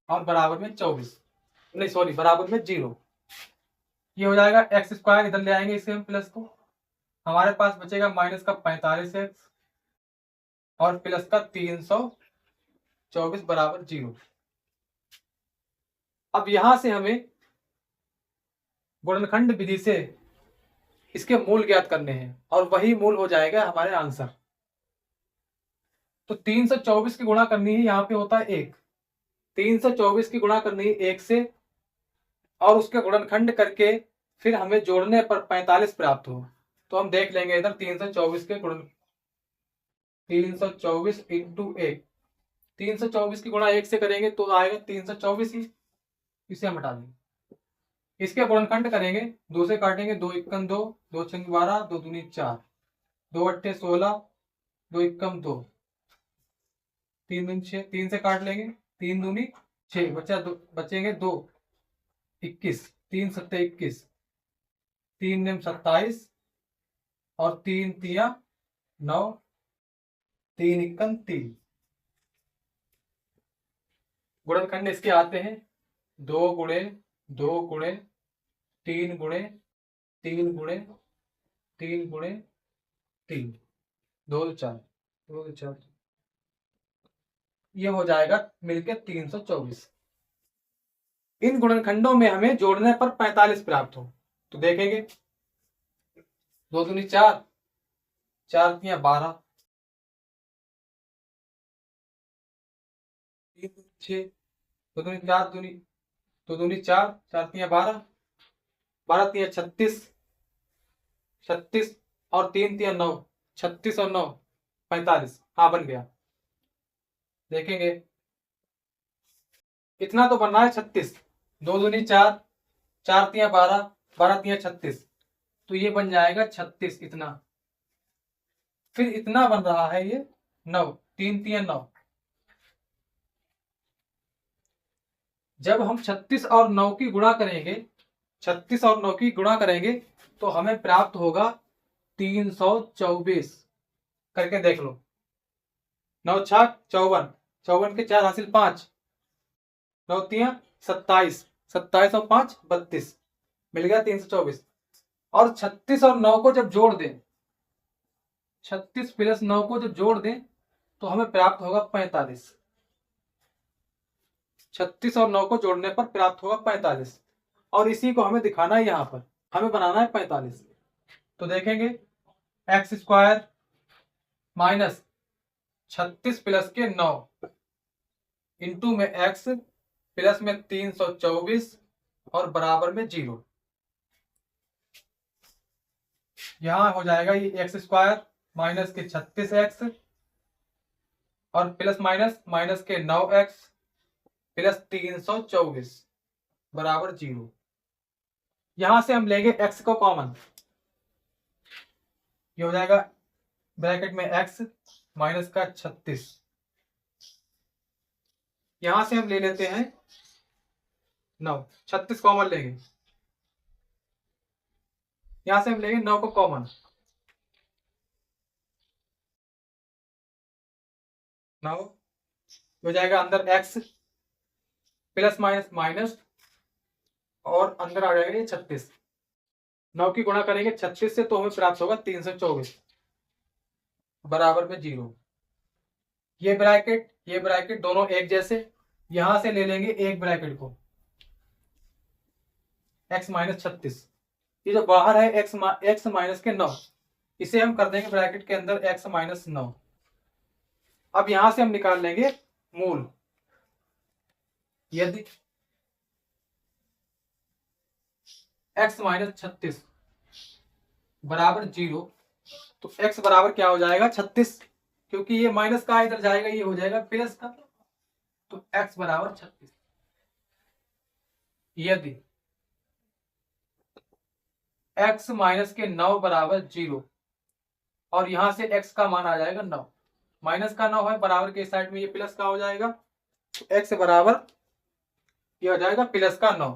A: और बराबर में 24 नहीं सॉरी बराबर में 0। ये हो जाएगा एक्स स्क्वायर, इधर ले आएंगे इसे हम प्लस को, हमारे पास बचेगा माइनस का 45x और प्लस का 324 बराबर 0। अब यहां से हमें गुणनखंड विधि से इसके मूल ज्ञात करने हैं, और वही मूल हो जाएगा हमारे आंसर। तो 324 की गुणा करनी है, यहाँ पे होता है 1, 324 की गुणा करनी है 1 से, और उसके गुणनखंड करके फिर हमें जोड़ने पर 45 प्राप्त हो। तो हम देख लेंगे इधर 324 के गुणन 324 इंटू 1, 324 की गुणा 1 से करेंगे तो आएगा 324 ही, इसे हम हटा देंगे। इसके गुणनखंड करेंगे, 2 से काटेंगे, 2 एकम 2, 2 छंग 12, 2 दूनी 4, 2 अट्ठे 16, 2 एकम 2, 3 दूनी 6, 3 से काट लेंगे, 3 दूनी 6, बचेंगे 2, 21, 3 सत्ते 21, 3 नेम 27 और 3 तिया 9, 3 एकम 3। गुणनखंड इसके आते हैं 2 गुणे 2 गुणे 3 गुणे 3 गुणे 3 गुणे 3, 2 4, 2 4, ये हो जाएगा मिलके 324। इन गुणनखंडों में हमें जोड़ने पर 45 प्राप्त हो, तो देखेंगे 2 दूनी 4, 4 तिया 12, 3 6, 2 दूनी 4 दूनी 2 दूनी 4, 4 तिया 12, 12 तिया 36, 36 और 3 तिया 9, 36 और 9 45, हाँ बन गया। देखेंगे इतना तो बनना है 36, 2 दूनी 4, 4 तिया 12, 12 तिया 36, तो ये बन जाएगा 36 इतना। फिर इतना बन रहा है ये 9, 3 तिया 9, जब हम 36 और 9 की गुणा करेंगे, 36 और 9 की गुणा करेंगे तो हमें प्राप्त होगा 324। करके देख लो, 9 छक 54, 54 के 4 हासिल 5, 9 तिया 27, 27 और 5 32, मिल गया 324। और 36 और 9 को जब जोड़ दें, 36 प्लस 9 को जब जोड़ दें तो हमें प्राप्त होगा 45। 36 और 9 को जोड़ने पर प्राप्त होगा 45, और इसी को हमें दिखाना है, यहाँ पर हमें बनाना है 45। तो देखेंगे एक्स स्क्वायर माइनस 36 प्लस के 9 इंटू में एक्स प्लस में 324 और बराबर में 0। यहां हो जाएगा ये एक्स स्क्वायर माइनस के 36x और प्लस माइनस माइनस के 9x प्लस 324 बराबर 0। यहां से हम लेंगे x को कॉमन, ये हो जाएगा ब्रैकेट में x माइनस का 36, यहां से हम ले लेते हैं 9, 36 कॉमन लेंगे, यहां से हम लेंगे 9 को कॉमन, 9 हो जाएगा अंदर x प्लस माइनस माइनस और अंदर आ जाएगा ये 36। 9 की गुणा करेंगे 36 से तो हमें प्राप्त होगा 324 बराबर में 0। ये ब्रैकेट दोनों एक जैसे, यहां से ले लेंगे एक ब्रैकेट को x माइनस 36, ये जो बाहर है x माइनस के 9, इसे हम कर देंगे ब्रैकेट के अंदर x माइनस 9। अब यहां से हम निकाल लेंगे मूल, यदि x माइनस 36 बराबर 0 तो x बराबर क्या हो जाएगा 36, क्योंकि ये माइनस का इधर जाएगा, ये हो जाएगा प्लस का, तो x बराबर 36। यदि x माइनस के 9 बराबर 0 और यहां से x का मान आ जाएगा 9, माइनस का 9 है, बराबर के साइड में ये प्लस का हो जाएगा, तो x बराबर ये हो जाएगा प्लस का 9।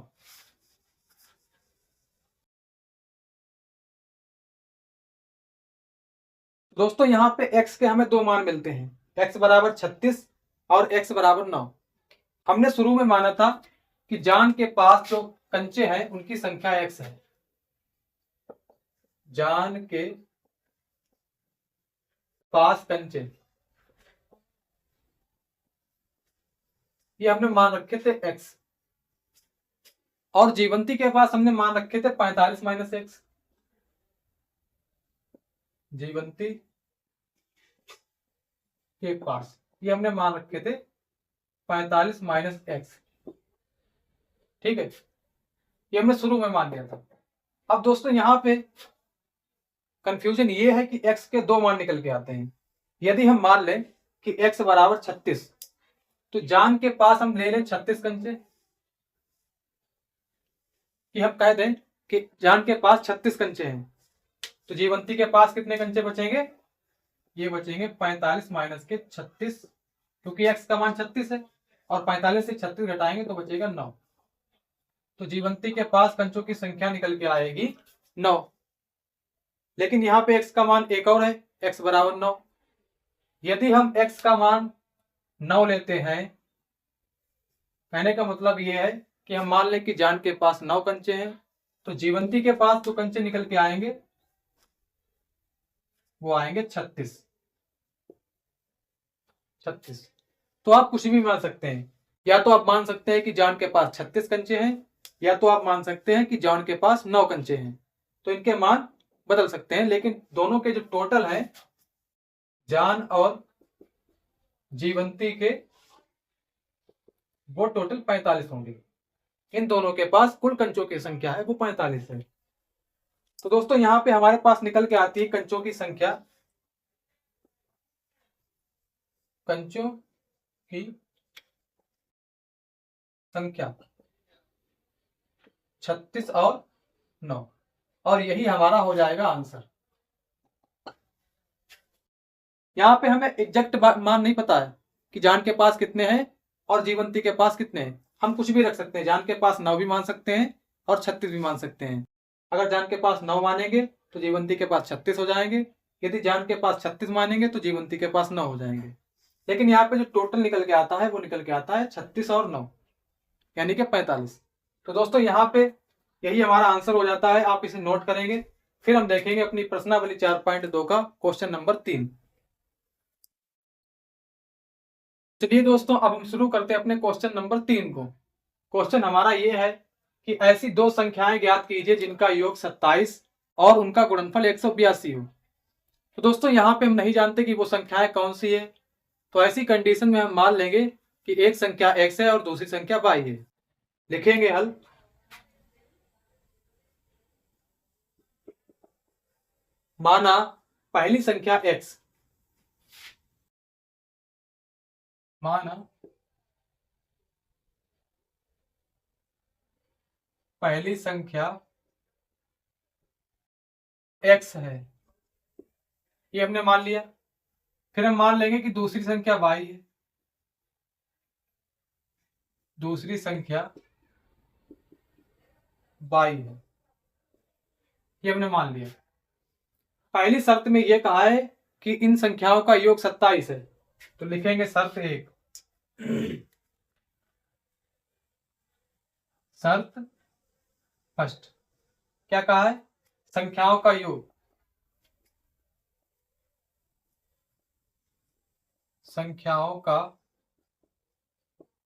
A: दोस्तों यहां पे x के हमें दो मान मिलते हैं, x बराबर 36 और x बराबर 9। हमने शुरू में माना था कि जान के पास जो कंचे हैं उनकी संख्या x है, जान के पास कंचे, ये हमने मान रखे थे x, और जीवंती के पास हमने मान रखे थे 45 माइनस एक्स, जीवंती के पास ये हमने मान रखे थे 45 माइनस एक्स, ठीक है, ये हमने शुरू में मान लिया था। अब दोस्तों यहां पे कंफ्यूजन ये है कि x के दो मान निकल के आते हैं। यदि हम मान लें कि x बराबर 36, तो जान के पास हम ले लें 36 कंचे, कि हम कह दें कि जान के पास 36 कंचे हैं, तो जीवंती के पास कितने कंचे बचेंगे, ये बचेंगे 45 माइनस के 36, क्योंकि x का मान 36 है और 45 से 36 घटाएंगे तो बचेगा 9, तो जीवंती के पास कंचों की संख्या निकल के आएगी 9। लेकिन यहाँ पे x का मान एक और है, x बराबर 9। यदि हम x का मान 9 लेते हैं, कहने का मतलब ये है कि हम मान लें कि जान के पास 9 कंचे हैं, तो जीवंती के पास जो कंचे निकल के आएंगे वो आएंगे 36। तो आप कुछ भी मान सकते हैं, या तो आप मान सकते हैं कि जान के पास 36 कंचे हैं, या तो आप मान सकते हैं कि जान के पास 9 कंचे हैं, तो इनके मान बदल सकते हैं, लेकिन दोनों के जो टोटल है जान और जीवंती के, वो टोटल 45 होंगे। इन दोनों के पास कुल कंचों की संख्या है वो 45 है। तो दोस्तों यहां पे हमारे पास निकल के आती है कंचों की संख्या, कंचों की संख्या 36 और 9, और यही हमारा हो जाएगा आंसर। यहां पे हमें एग्जैक्ट मान नहीं पता है कि जान के पास कितने हैं और जीवंती के पास कितने हैं, हम कुछ भी रख सकते हैं, जान के पास 9 भी मान सकते हैं और 36 भी मान सकते हैं। अगर जान के पास 9 मानेंगे तो जीवंती के पास 36 हो जाएंगे, यदि जान के पास 36 मानेंगे तो जीवंती के पास 9 हो जाएंगे। लेकिन यहाँ पे जो टोटल निकल के आता है वो निकल के आता है 36 और 9, यानी कि 45। तो दोस्तों यहाँ पे यही हमारा आंसर हो जाता है, आप इसे नोट करेंगे। फिर हम देखेंगे अपनी प्रश्नावली 4.2 का क्वेश्चन नंबर 3। चलिए दोस्तों अब हम शुरू करते हैं अपने क्वेश्चन नंबर 3 को। क्वेश्चन हमारा ये है कि ऐसी दो संख्याएं ज्ञात कीजिए जिनका योग 27 और उनका गुणनफल 182 हो। तो दोस्तों यहाँ पे हम नहीं जानते कि वो संख्याएं कौन सी है, तो ऐसी कंडीशन में हम मान लेंगे कि एक संख्या x है और दूसरी संख्या y है। लिखेंगे हल। माना पहली संख्या x, माना पहली संख्या x है, ये हमने मान लिया। फिर हम मान लेंगे कि दूसरी संख्या y है, दूसरी संख्या 22 है, ये हमने मान लिया। पहली शर्त में ये कहा है कि इन संख्याओं का योग 27 है, तो लिखेंगे शर्त 1। शर्त फर्स्ट क्या कहा है? संख्याओं का योग, संख्याओं का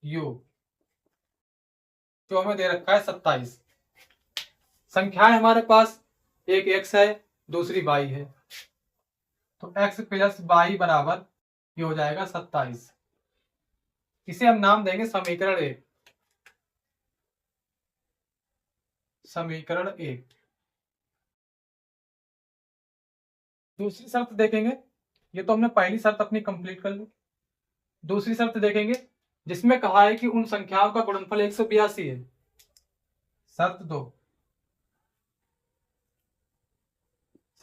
A: योग जो हमें दे रखा है 27। संख्याएं हमारे पास एक x है, दूसरी y है, तो x प्लस y बराबर ये हो जाएगा 27। इसे हम नाम देंगे समीकरण 1। समीकरण 1। दूसरी शर्त देखेंगे, ये तो हमने पहली शर्त अपनी कंप्लीट कर ली। दूसरी शर्त देखेंगे जिसमें कहा है कि उन संख्याओं का गुणनफल 182 है। शर्त 2।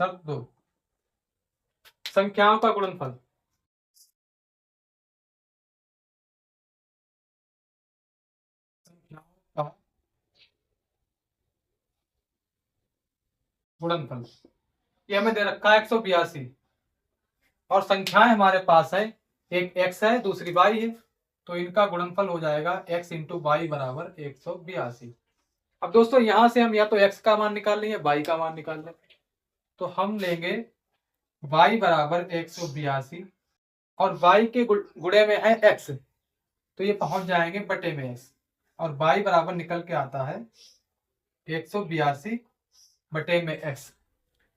A: शर्त 2, संख्याओं का गुणनफल, संख्याओं का गुणनफल, ये हमें दे रखा है 182 और संख्याएं हमारे पास है, एक x है, दूसरी y है, तो इनका गुणनफल हो जाएगा x इंटू वाई बराबर 182। अब दोस्तों यहां से हम या तो x का मान निकाल लें या y का मान निकाल लें, तो हम लेंगे y बराबर 182 और y के गुणे में है x, तो ये पहुंच जाएंगे बटे में x, और y बराबर निकल के आता है 182 बटे में x।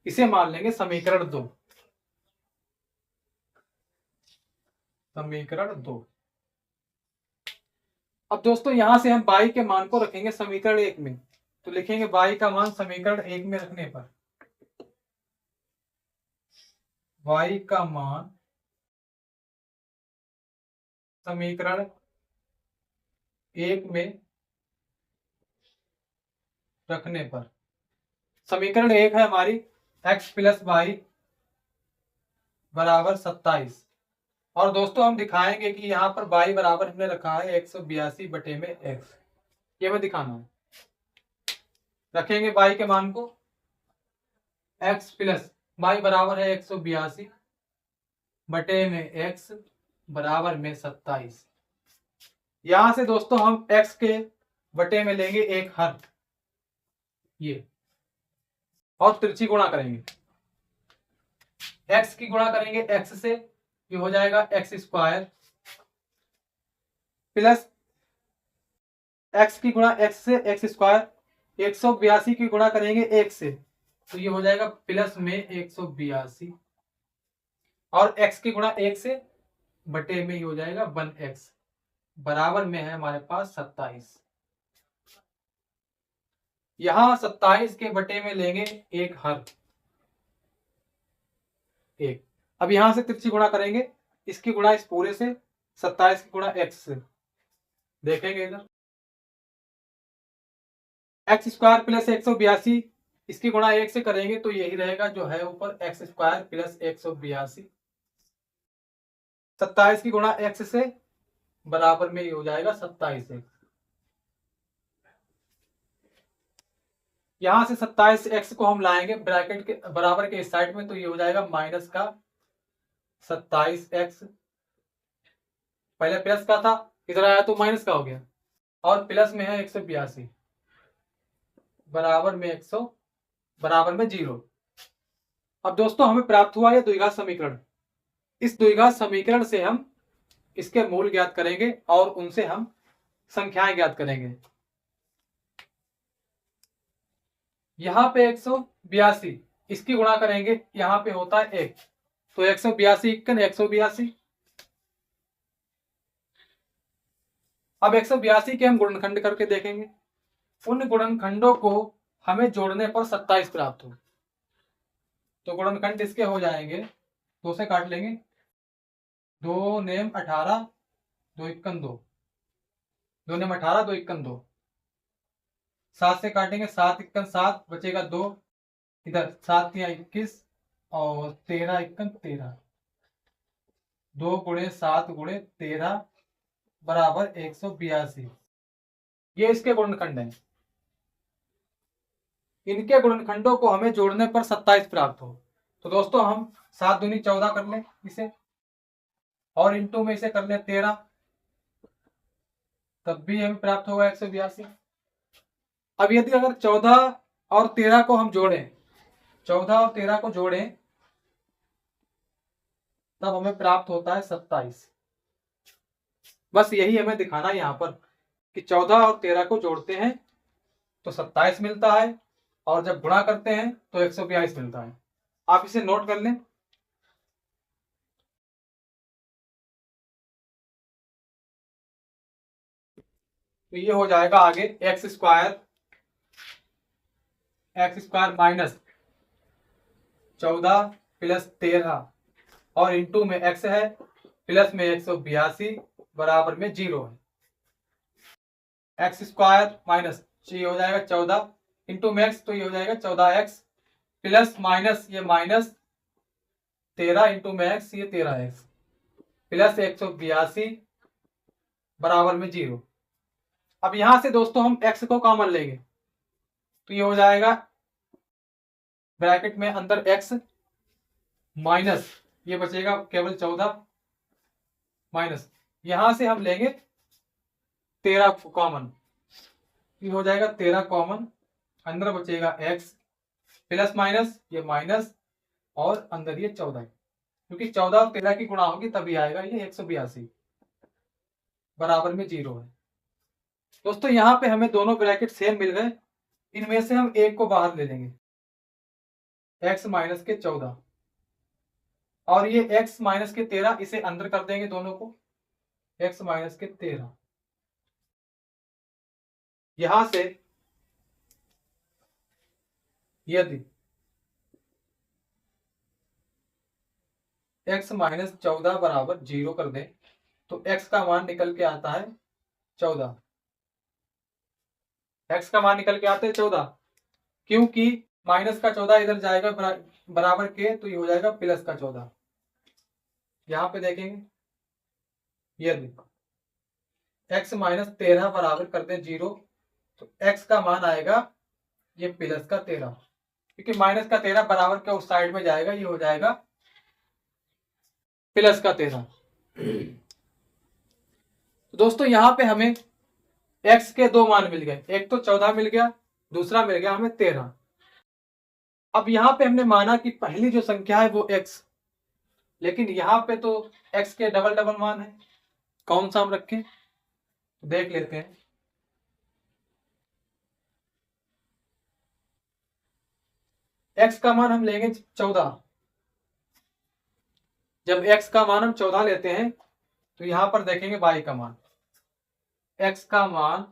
A: इसे मान लेंगे समीकरण 2। समीकरण 2। अब दोस्तों यहां से हम y के मान को रखेंगे समीकरण 1 में, तो लिखेंगे y का मान समीकरण 1 में रखने पर y का मान समीकरण 1 में रखने पर, समीकरण 1 है हमारी x प्लस वाई बराबर 27, और दोस्तों हम दिखाएंगे कि यहाँ पर y बराबर हमने रखा है 182 बटे में x, ये हमें दिखाना है। रखेंगे y के मान को, x प्लस वाई बराबर है 182 बटे में x बराबर में 27। यहां से दोस्तों हम x के बटे में लेंगे एक हर, ये, और तिरछी गुणा करेंगे। x की गुणा करेंगे x से, ये हो जाएगा x स्क्वायर प्लस x की गुणा x से x स्क्वायर, 182 की गुणा करेंगे 1 से, तो ये हो जाएगा प्लस में 182, और x की गुणा 1 से बटे में ही हो जाएगा 1x, बराबर में है हमारे पास 27। यहां 27 के बटे में लेंगे एक हर, एक। अब यहां से तिरछी गुणा करेंगे, इसकी गुणा इस पूरे से, 27 की गुणा x से, देखेंगे इधर x स्क्वायर प्लस 182, इसकी गुणा 1 से करेंगे तो यही रहेगा जो है ऊपर, x स्क्वायर प्लस 182, 27 की गुणा x से बराबर में ये हो जाएगा 27x। यहां से 27x को हम लाएंगे ब्रैकेट के बराबर के इस साइड में, तो ये हो जाएगा माइनस का 27x, पहले प्लस का था, इधर आया तो माइनस का हो गया, और प्लस में है 182 बराबर में 100 बराबर में 0। अब दोस्तों हमें प्राप्त हुआ यह द्विघात समीकरण। इस द्विघात समीकरण से हम इसके मूल ज्ञात करेंगे और उनसे हम संख्याएं ज्ञात करेंगे। यहां पे 182, इसकी गुणा करेंगे, यहां पे होता है 1, तो 182 182। अब 182 के हम गुणनखंड करके देखेंगे, उन गुणनखंडों को हमें जोड़ने पर 27 प्राप्त हो, तो गुणनखंड इसके हो जाएंगे, 2 से काट लेंगे, 2 नेम 18, 2 इक्कन 2, 2 नेम 18, 2 इक्कन 2, 7 से काटेंगे, 7 इक्कन 7, बचेगा 2, इधर 7 या 21 और 13 इक्कन 13, 2 गुणे 7 गुणे 13 बराबर 182। ये इसके गुणनखंड हैं। इनके गुणनखंडों को हमें जोड़ने पर 27 प्राप्त हो। तो दोस्तों हम 7 दूनी 14 कर लें इसे, और इंटू में इसे कर लें 13, तब भी हमें प्राप्त होगा 182। अब यदि अगर 14 और 13 को हम जोड़ें, 14 और 13 को जोड़ें, तब हमें प्राप्त होता है 27। बस यही हमें दिखाना है यहाँ पर कि 14 और 13 को जोड़ते हैं तो 27 मिलता है, और जब गुणा करते हैं तो 142 मिलता है। आप इसे नोट कर लें। तो ये हो जाएगा आगे एक्स स्क्वायर माइनस 14 प्लस 13, और इंटू में एक्स है, प्लस में 182 बराबर में 0 है। एक्स स्क्वायर माइनस ये हो जाएगा 14 इंटू में एक्स, तो ये हो जाएगा 14x प्लस माइनस ये माइनस 13 इंटू में एक्स, ये 13x प्लस 182 बराबर में 0। अब यहां से दोस्तों हम x को कॉमन लेंगे, तो ये हो जाएगा ब्रैकेट में अंदर x माइनस ये बचेगा केवल 14 माइनस, यहां से हम लेंगे 13 कॉमन, ये हो जाएगा 13 कॉमन, अंदर बचेगा x प्लस माइनस ये माइनस, और अंदर ये 14, क्योंकि 14 और 13 की गुणा होगी तभी आएगा ये 182 बराबर में 0 है। दोस्तों यहाँ पे हमें दोनों ब्रैकेट सेम मिल गए, इनमें से हम एक को बाहर ले लेंगे, x माइनस के 14, और ये x माइनस के 13 इसे अंदर कर देंगे दोनों को, x माइनस के 13। यहां से यदि x माइनस 14 बराबर 0 कर दें तो x का मान निकल के आता है 14। x का मान निकल के आता है 14, क्योंकि माइनस का 14 इधर जाएगा बराबर के, तो ये हो जाएगा प्लस का 14। यहां पे देखेंगे यदि x माइनस 13 बराबर कर दें 0, तो x का मान आएगा ये प्लस का 13, क्योंकि माइनस का 13 बराबर के उस साइड में जाएगा, ये हो जाएगा प्लस का 13। तो दोस्तों यहां पे हमें x के दो मान मिल गए, एक तो 14 मिल गया, दूसरा मिल गया हमें 13। अब यहां पे हमने माना कि पहली जो संख्या है वो x, लेकिन यहां पे तो x के डबल डबल मान है, कौन सा हम रखें देख लेते हैं। x का मान हम लेंगे 14, जब x का मान हम 14 लेते हैं तो यहां पर देखेंगे y का मान, x का मान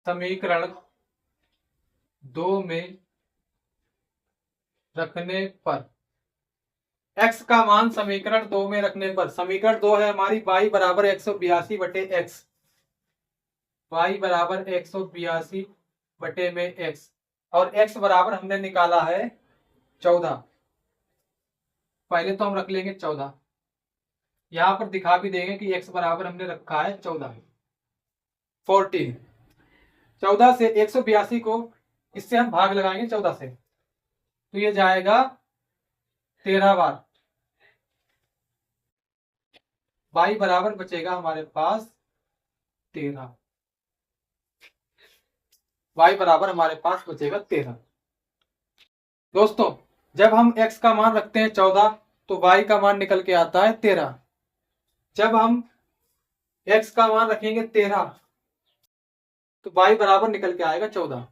A: समीकरण 2 में रखने पर, x का मान समीकरण 2 में रखने पर, समीकरण 2 है हमारी y बराबर 182 बटे x, y बराबर 182 बटे में x, और x बराबर हमने निकाला है 14। पहले तो हम रख लेंगे 14, यहां पर दिखा भी देंगे कि x बराबर हमने रखा है 14 14। 14 से 182 को इससे हम भाग लगाएंगे 14 से, तो ये जाएगा 13 बार, y बराबर बचेगा हमारे पास 13, y बराबर हमारे पास बचेगा 13। दोस्तों जब हम x का मान रखते हैं 14 तो y का मान निकल के आता है 13, जब हम x का मान रखेंगे 13 तो y बराबर निकल के आएगा 14।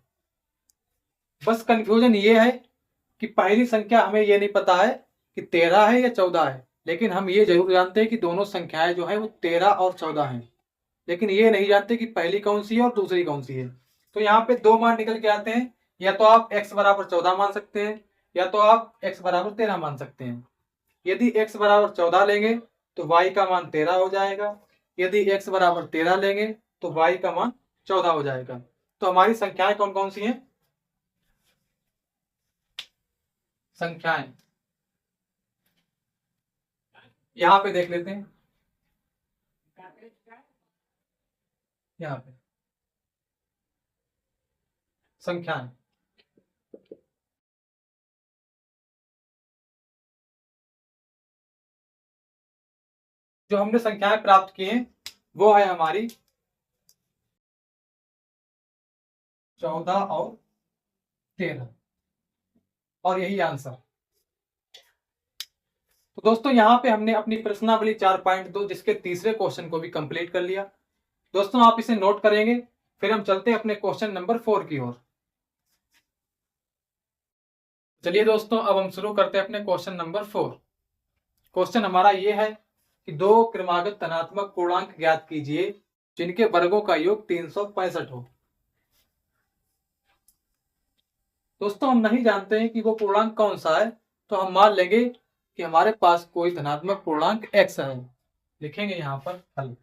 A: बस कंफ्यूजन ये है कि पहली संख्या हमें ये नहीं पता है कि 13 है या 14 है, लेकिन हम ये जरूर जानते हैं कि दोनों संख्याएं जो है वो 13 और 14 हैं, लेकिन ये नहीं जानते कि पहली कौन सी है और दूसरी कौन सी है। तो यहाँ पे दो मान निकल के आते हैं, या तो आप x बराबर 14 मान सकते हैं, या तो आप x बराबर 13 मान सकते हैं। यदि x बराबर 14 लेंगे तो y का मान 13 हो जाएगा, यदि x बराबर 13 लेंगे तो y का मान 14 हो जाएगा। तो हमारी संख्याएं कौन कौन सी हैं, संख्याएं यहां पे देख लेते हैं। यहाँ पे संख्याएं, जो हमने संख्याएं प्राप्त की हैं वो है हमारी 14 और 13, और यही आंसर। तो दोस्तों यहाँ पे हमने अपनी प्रश्नावली 4.2 जिसके तीसरे क्वेश्चन को भी कंप्लीट कर लिया। दोस्तों आप इसे नोट करेंगे, फिर हम चलते हैं अपने क्वेश्चन नंबर 4 की ओर। चलिए दोस्तों अब हम शुरू करते हैं अपने क्वेश्चन नंबर 4। क्वेश्चन हमारा ये है कि दो क्रमागत धनात्मक पूर्णांक ज्ञात कीजिए जिनके वर्गों का योग 365 हो। दोस्तों हम नहीं जानते हैं कि वो पूर्णांक कौन सा है, तो हम मान लेंगे कि हमारे पास कोई धनात्मक पूर्णांक x है। लिखेंगे यहां पर हल।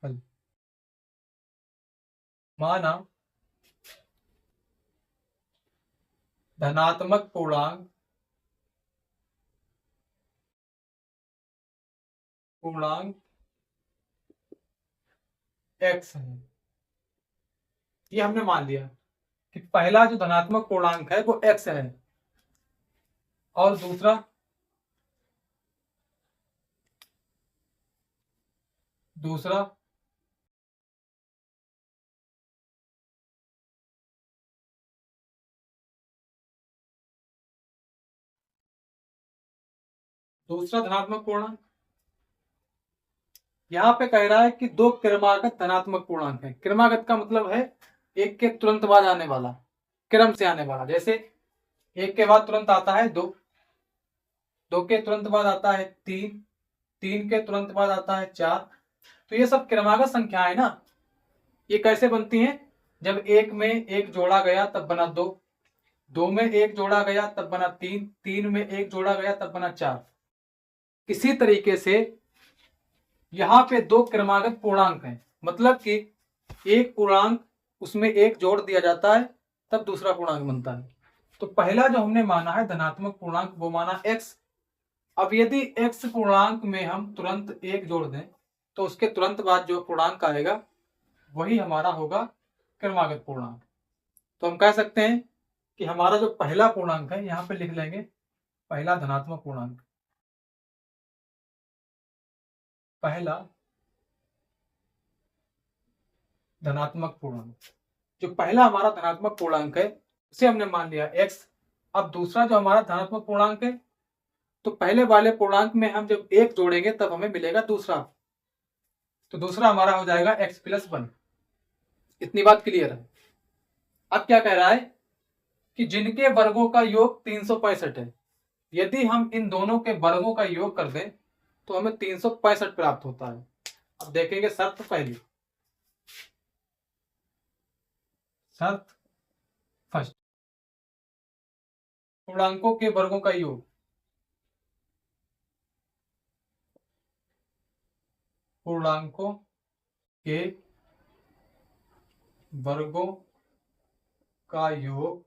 A: हल माना धनात्मक पूर्णांक x है। ये हमने मान लिया कि पहला जो धनात्मक पूर्णांक है वो x है, और दूसरा धनात्मक पूर्णांक। यहाँ पे कह रहा है कि दो क्रमागत धनात्मक पूर्णांक है। क्रमागत का मतलब है एक के तुरंत बाद आने वाला, क्रम से आने वाला। जैसे एक के बाद तुरंत आता है 2, 2 के तुरंत बाद आता है 3, 3 के तुरंत बाद आता है 4। तो ये सब क्रमागत संख्या है ना। ये कैसे बनती हैं? जब एक में एक जोड़ा गया तब बना 2, 2 में एक जोड़ा गया तब बना 3, 3 में एक जोड़ा गया तब बना 4। इसी तरीके से यहाँ पे दो क्रमागत पूर्णांक हैं, मतलब कि एक पूर्णांक उसमें एक जोड़ दिया जाता है तब दूसरा पूर्णांक बनता है। तो पहला जो हमने माना है धनात्मक पूर्णांक वो माना x। अब यदि x पूर्णांक में हम तुरंत एक जोड़ दें तो उसके तुरंत बाद जो पूर्णांक आएगा वही हमारा होगा क्रमागत पूर्णांक। तो हम कह सकते हैं कि हमारा जो पहला पूर्णांक है, यहाँ पे लिख लेंगे पहला धनात्मक पूर्णांक। पहला धनात्मक पूर्णांक, जो पहला हमारा धनात्मक पूर्णांक है उसे हमने मान लिया x। अब दूसरा जो हमारा धनात्मक पूर्णांक है, तो पहले वाले पूर्णांक में हम जब एक जोड़ेंगे तब हमें मिलेगा दूसरा, तो दूसरा हमारा हो जाएगा x+1। इतनी बात क्लियर है। अब क्या कह रहा है कि जिनके वर्गों का योग 365 है, यदि हम इन दोनों के वर्गों का योग कर दें तो हमें 365 प्राप्त होता है। अब देखेंगे शर्त पहली, शर्त फर्स्ट, पूर्णांकों के वर्गों का योग, पूर्णांकों के वर्गों का योग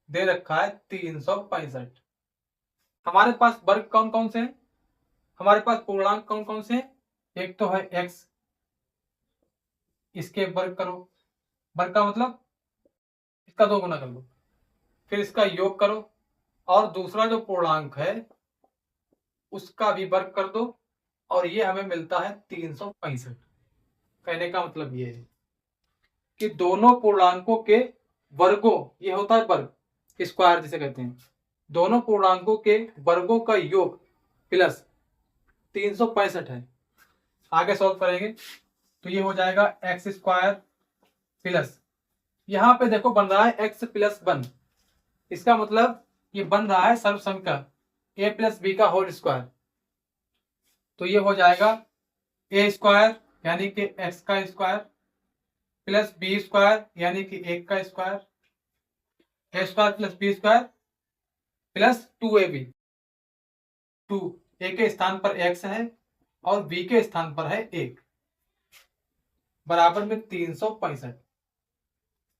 A: दे रखा है 365। हमारे पास वर्ग कौन कौन से हैं? हमारे पास पूर्णांक कौन कौन से हैं? एक तो है x, इसके वर्ग करो, वर्ग का मतलब इसका 2 गुना कर लो, फिर इसका योग करो, और दूसरा जो पूर्णांक है उसका भी वर्ग कर दो, और ये हमें मिलता है 365। कहने का मतलब ये है कि दोनों पूर्णांकों के वर्गों, ये होता है वर्ग, स्क्वायर जिसे कहते हैं, दोनों पूर्णांकों के वर्गों का योग प्लस 365 है। आगे सॉल्व करेंगे तो ये हो जाएगा x² प्लस, यहां पे देखो बन रहा है x+1, इसका मतलब ये बन रहा है सर्वसंख्या a+b का होल स्क्वायर। तो ये हो जाएगा a² यानी कि x का स्क्वायर प्लस b² यानी कि 1 का square, a² plus b² plus 2ab। 2 a के स्थान पर x है और b के स्थान पर है 1, बराबर में 365।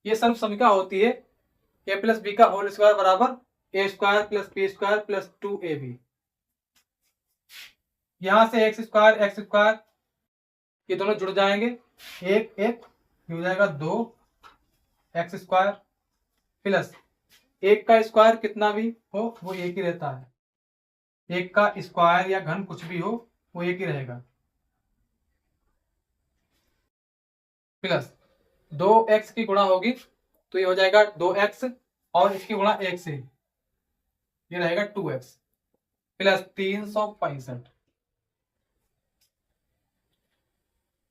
A: ये सर्वसंख्या होती है a+b का होल स्क्वायर बराबर a square plus b square plus 2ab। यहां से एक्स स्क्वायर ये दोनों जुड़ जाएंगे, एक एक हो जाएगा 2x स्क्वायर प्लस एक का स्क्वायर कितना भी हो वो एक ही रहता है, एक का स्क्वायर या घन कुछ भी हो वो एक ही रहेगा, प्लस 2x की गुणा होगी तो ये हो जाएगा 2x और इसकी गुणा 1 से ये रहेगा 2x प्लस 365।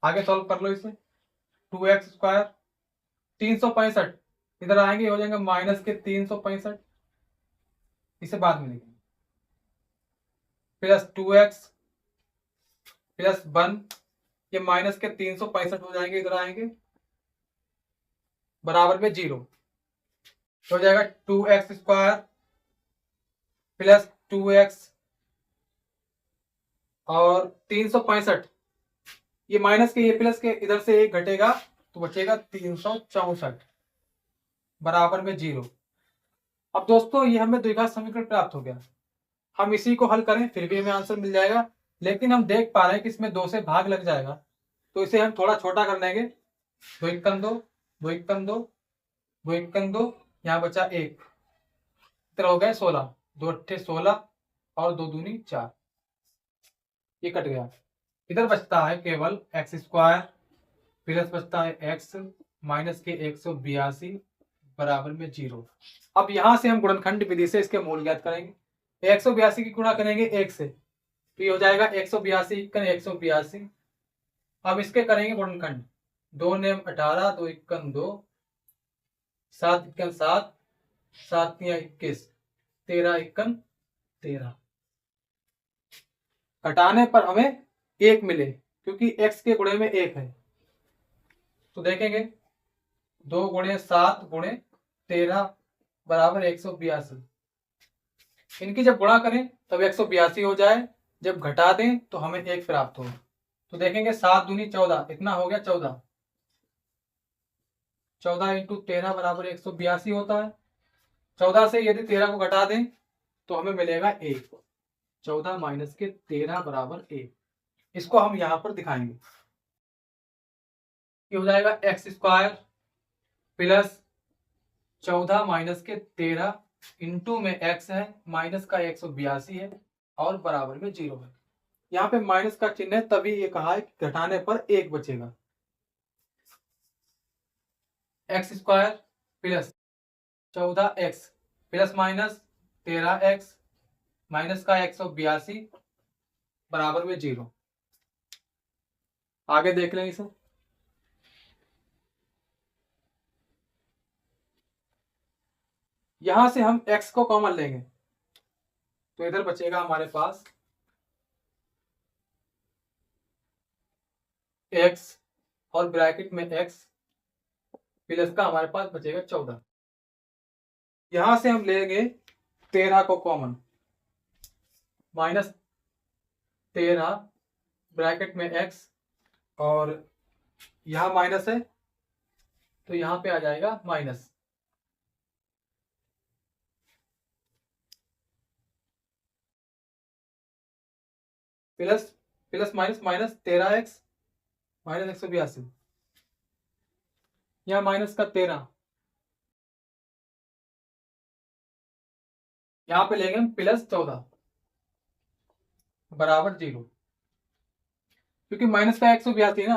A: आगे सॉल्व कर लो इसे, 2x स्क्वायर 365 इधर आएंगे हो जाएंगे माइनस के 365, इसे बाद में लिखेंगे, प्लस 2x प्लस 1 ये माइनस के 365 हो जाएंगे, इधर आएंगे बराबर में 0 हो जाएगा 2x स्क्वायर प्लस 2x और 365 ये माइनस के ये प्लस के इधर से एक घटेगा तो बचेगा 364 बराबर में 0। अब दोस्तों ये हमें द्विघात समीकरण प्राप्त हो गया, हम इसी को हल करें फिर भी हमें आंसर मिल जाएगा, लेकिन हम देख पा रहे हैं कि इसमें 2 से भाग लग जाएगा तो इसे हम थोड़ा छोटा कर लेंगे, 2 एकम 2 2 एकम 2 2 एकम 2 यहाँ बचा 1 इधर हो गए 16 2 अट्ठे 16 और 2 दूनी 4 ये कट गया, इधर बचता है केवल एक्स स्क्वायर प्लस बचता है एक्स माइनस के 182 बराबर में 0। अब यहां से हम गुणनखंड विधि से इसके मूल ज्ञात करेंगे, 182 की गुणा करेंगे 1 से तो ये हो जाएगा 182 182। अब इसके करेंगे गुणनखंड, 2 नेम 18 2 इक्कन 2 7 इक्कन 7 7 21 13 इक्कन 13। घटाने पर हमें 1 मिले क्योंकि x के गुणे में 1 है तो देखेंगे 2 गुणे 7 गुणे 13 बराबर 182, इनकी जब गुणा करें तब 182 हो जाए, जब घटा दें तो हमें 1 प्राप्त हो, तो देखेंगे 7 दूनी 14 इतना हो गया 14 14 इंटू 13 बराबर 182 होता है, 14 से यदि 13 को घटा दें तो हमें मिलेगा 1, 14 माइनस के 13 बराबर 1, इसको हम यहां पर दिखाएंगे, ये हो जाएगा एक्स स्क्वायर प्लस 14 माइनस के 13 इंटू में x है माइनस का 182 है और बराबर में 0 है, यहाँ पे माइनस का चिन्ह है तभी ये कहा है कि घटाने पर 1 बचेगा, x square plus 14x plus minus 13x minus का 182 बराबर में 0। आगे देख लें इसे, यहां से हम x को कॉमन लेंगे तो इधर बचेगा हमारे पास x और ब्रैकेट में x प्लस का हमारे पास बचेगा 14, यहां से हम लेंगे 13 को कॉमन माइनस 13 ब्रैकेट में x और यहां माइनस है तो यहां पे आ जाएगा minus, plus plus minus minus 13x minus 182 यहां माइनस का 13 यहां पे लेंगे हम प्लस 14 बराबर 0, क्योंकि माइनस का 182 ना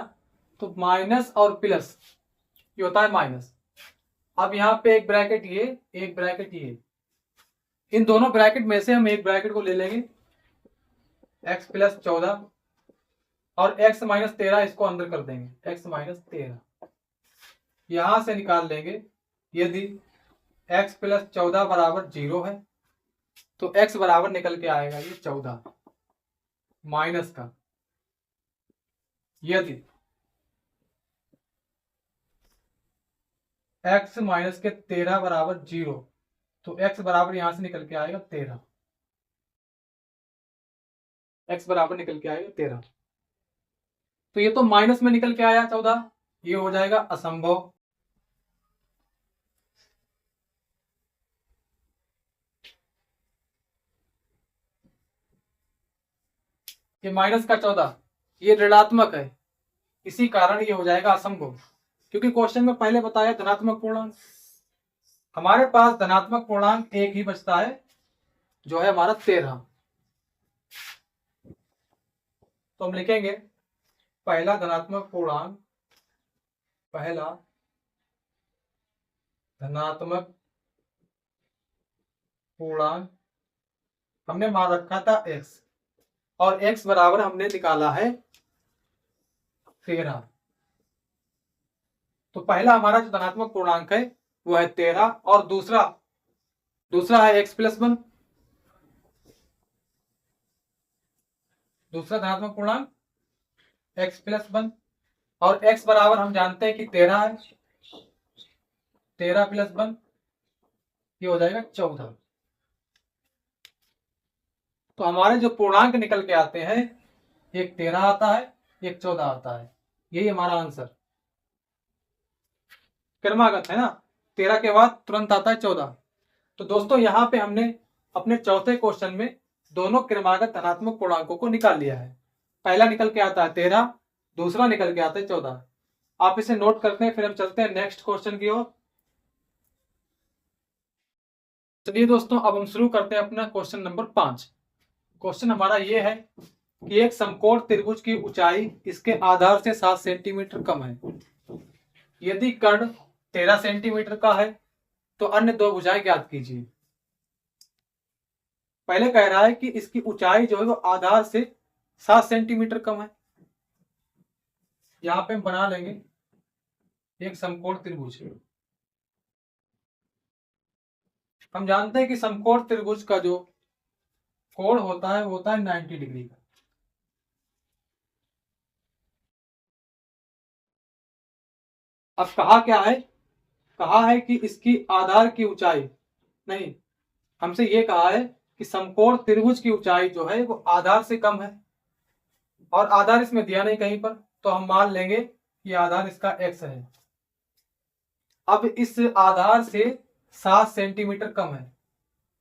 A: तो माइनस और प्लस ये होता है माइनस। अब यहाँ पे एक ब्रैकेट ये एक ब्रैकेट ये, इन दोनों ब्रैकेट में से हम एक ब्रैकेट को ले लेंगे x प्लस 14 और x माइनस 13 इसको अंदर कर देंगे x माइनस 13, यहां से निकाल लेंगे यदि x प्लस 14 बराबर 0 है तो x बराबर निकल के आएगा ये 14 माइनस का, यदि x माइनस के 13 बराबर 0 तो x बराबर यहां से निकल के आएगा 13, x बराबर निकल के आएगा 13, तो ये तो माइनस में निकल के आया 14, ये हो जाएगा असंभव। ये -14 ये ऋणात्मक है, इसी कारण ये हो जाएगा असंभव। क्योंकि क्वेश्चन में पहले बताया धनात्मक पूर्णांक, हमारे पास धनात्मक पूर्णांक एक ही बचता है जो है हमारा 13। तो हम लिखेंगे पहला धनात्मक पूर्णांक, पहला धनात्मक पूर्णांक हमने मान रखा था x, और x बराबर हमने निकाला है 13। तो पहला हमारा जो धनात्मक पूर्णांक है वो है 13, और दूसरा है x+1, दूसरा धनात्मक पूर्णांक x+1, और x बराबर हम जानते हैं कि 13 है, 13 + 1 ये हो जाएगा 14। तो हमारे जो पूर्णांक निकल के आते हैं, एक 13 आता है, एक 14 आता है, यही हमारा आंसर। क्रमागत है ना, 13 के बाद तुरंत आता है 14। तो दोस्तों यहाँ पे हमने अपने चौथे क्वेश्चन में दोनों क्रमागत धनात्मक पूर्णांकों को निकाल लिया है। पहला निकल के आता है 13, दूसरा निकल के आता है 14। आप इसे नोट करते हैं, फिर हम चलते हैं नेक्स्ट क्वेश्चन की ओर। चलिए दोस्तों, अब हम शुरू करते हैं अपना क्वेश्चन नंबर 5। क्वेश्चन हमारा ये है कि एक समकोण त्रिभुज की ऊंचाई इसके आधार से 7 सेंटीमीटर कम है। यदि कर्ण 13 सेंटीमीटर का है तो अन्य दो भुजाएं ज्ञात कीजिए। पहले कह रहा है कि इसकी ऊंचाई जो है वो आधार से 7 सेंटीमीटर कम है। यहां पे हम बना लेंगे एक समकोण त्रिभुज। हम जानते हैं कि समकोण त्रिभुज का जो कोण होता है वो होता है 90 डिग्री का। अब कहा क्या है, कहा है कि इसकी आधार की ऊंचाई, नहीं, हमसे ये कहा है कि समकोण त्रिभुज की ऊंचाई जो है वो आधार से कम है, और आधार इसमें दिया नहीं कहीं पर, तो हम मान लेंगे कि आधार इसका x है। अब इस आधार से 7 सेंटीमीटर कम है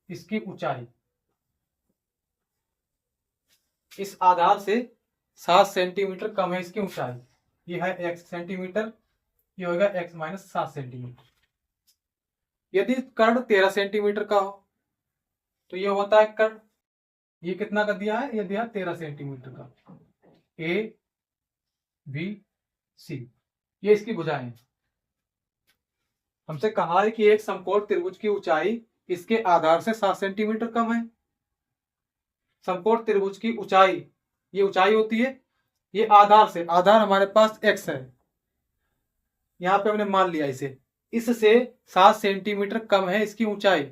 A: इसकी ऊंचाई, इस आधार से 7 सेंटीमीटर कम है इसकी ऊंचाई। ये है x सेंटीमीटर, ये होगा x - 7 सेंटीमीटर। यदि कर्ण 13 सेंटीमीटर का हो तो ये होता है कर्ण, ये कितना का दिया है, ये दिया 13 सेंटीमीटर का, A B C, ये इसकी भुजाएं हैं। हमसे कहा है कि एक समकोण त्रिभुज की ऊंचाई इसके आधार से 7 सेंटीमीटर कम है। समकोण त्रिभुज की ऊंचाई, ये ऊंचाई होती है, ये आधार से, आधार हमारे पास x है, यहां पे हमने मान लिया इसे, इससे 7 सेंटीमीटर कम है इसकी ऊंचाई,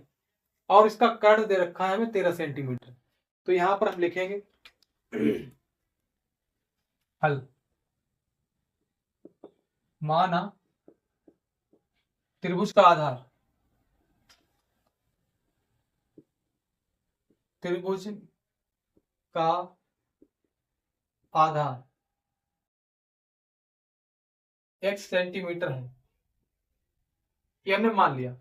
A: और इसका कर्ण दे रखा है हमें 13 सेंटीमीटर। तो यहां पर हम लिखेंगे हल। माना त्रिभुज का आधार, त्रिभुज का आधार x सेंटीमीटर है। ये हमने मान लिया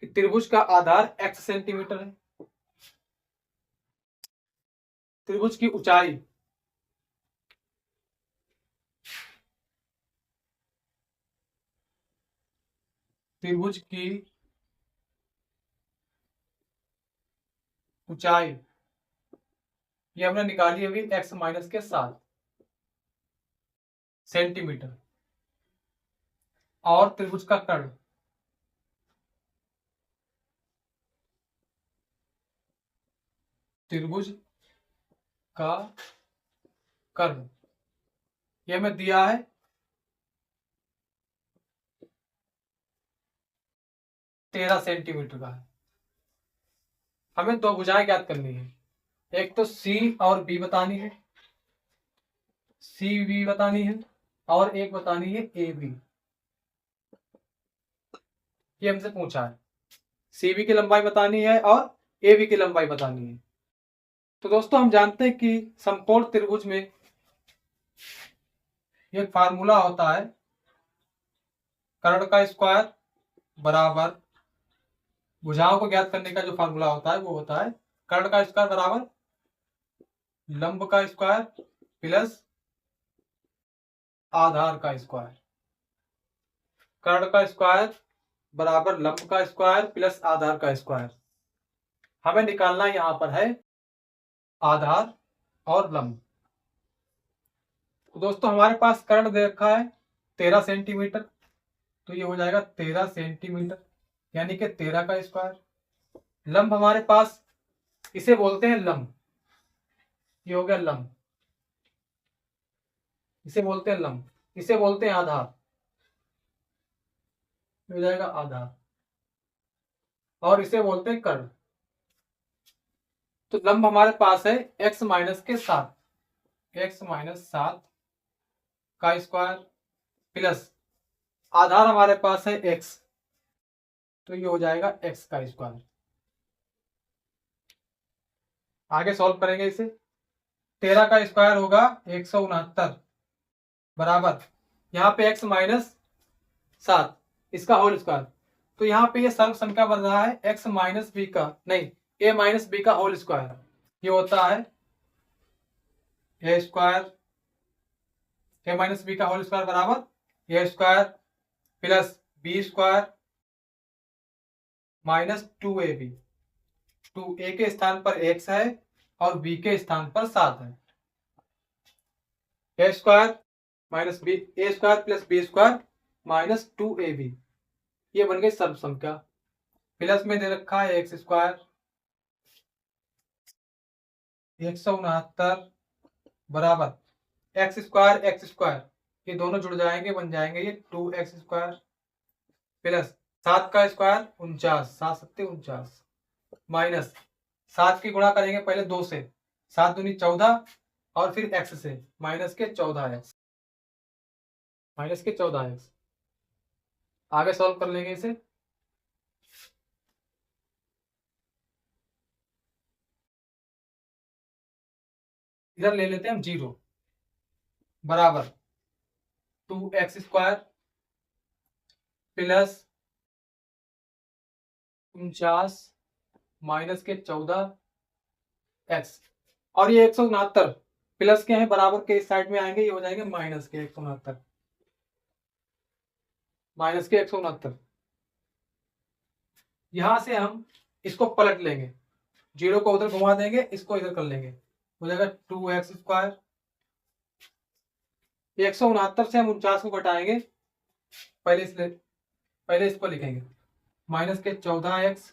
A: कि त्रिभुज का आधार x सेंटीमीटर है। त्रिभुज की ऊंचाई, त्रिभुज की ऊंचाई ये हमने निकाली अभी x माइनस के 7 सेंटीमीटर, और त्रिभुज का कर्ण, त्रिभुज का कर्ण ये हमें दिया है 13 सेंटीमीटर का है। हमें दो भुजाएं ज्ञात करनी है, एक तो C और B बतानी है, CV बतानी है, और एक बतानी है AB। ये हमसे पूछा है, CV की लंबाई बतानी है और AB की लंबाई बतानी है। तो दोस्तों हम जानते हैं कि समकोण त्रिभुज में एक फार्मूला होता है, कर्ण का स्क्वायर बराबर, भुजाओं को ज्ञात करने का जो फार्मूला होता है वो होता है कर्ण का स्क्वायर बराबर लंब का स्क्वायर प्लस आधार का स्क्वायर। कर्ण का स्क्वायर बराबर लंब का स्क्वायर प्लस आधार का स्क्वायर। हमें निकालना यहां पर है आधार और लंब। तो दोस्तों हमारे पास कर्ण दे रखा है 13 सेंटीमीटर, तो ये हो जाएगा 13 सेंटीमीटर यानी कि 13 का स्क्वायर। लंब हमारे पास, इसे बोलते हैं लंब, ये हो गया लंब, इसे बोलते हैं लंब, इसे बोलते हैं आधार, हो जाएगा आधार, और इसे बोलते हैं कर्ण। तो लंब हमारे पास है x माइनस के 7, x माइनस 7 का स्क्वायर प्लस आधार हमारे पास है x, तो ये हो जाएगा x का स्क्वायर। आगे सॉल्व करेंगे इसे। 13 का स्क्वायर होगा 169 बराबर, यहाँ पे x माइनस 7 इसका होल स्क्वायर, तो यहाँ पे ये सर्व संख्या बन रहा है x माइनस बी का, नहीं a माइनस बी का होल स्क्वायर, ये होता है a square, a minus b का होल स्क्वायर बराबर a square plus b square minus 2ab। 2a के स्थान पर x है और b के स्थान पर 7 है। a square minus b, a square plus b square minus 2ab, ये बन गई सर्व संख्या। प्लस में दे रखा है एक्स स्क्वायर 169 बराबर एक्स स्क्वायर, ये दोनों जुड़ जाएंगे, बन जाएंगे ये 2x स्क्वायर प्लस 7 का स्क्वायर 49, 7 सत्ते 49 माइनस 7 की गुणा करेंगे पहले 2 से, 7 दूनी 14 और फिर x से माइनस के 14x, माइनस के 14x। आगे सॉल्व कर लेंगे इसे। इधर ले लेते हैं हम 0 बराबर 2x स्क्वायर प्लस 49 माइनस के 14x, और ये 169 प्लस के हैं बराबर के इस साइड में आएंगे, ये हो जाएंगे माइनस के 169, माइनस के 169। यहां से हम इसको पलट लेंगे, 0 को उधर घुमा देंगे, इसको इधर कर लेंगे, हो जाएगा 2x स्क्वायर। 169 से हम 49 को घटाएंगे, पहले इसको लिखेंगे माइनस के 14x,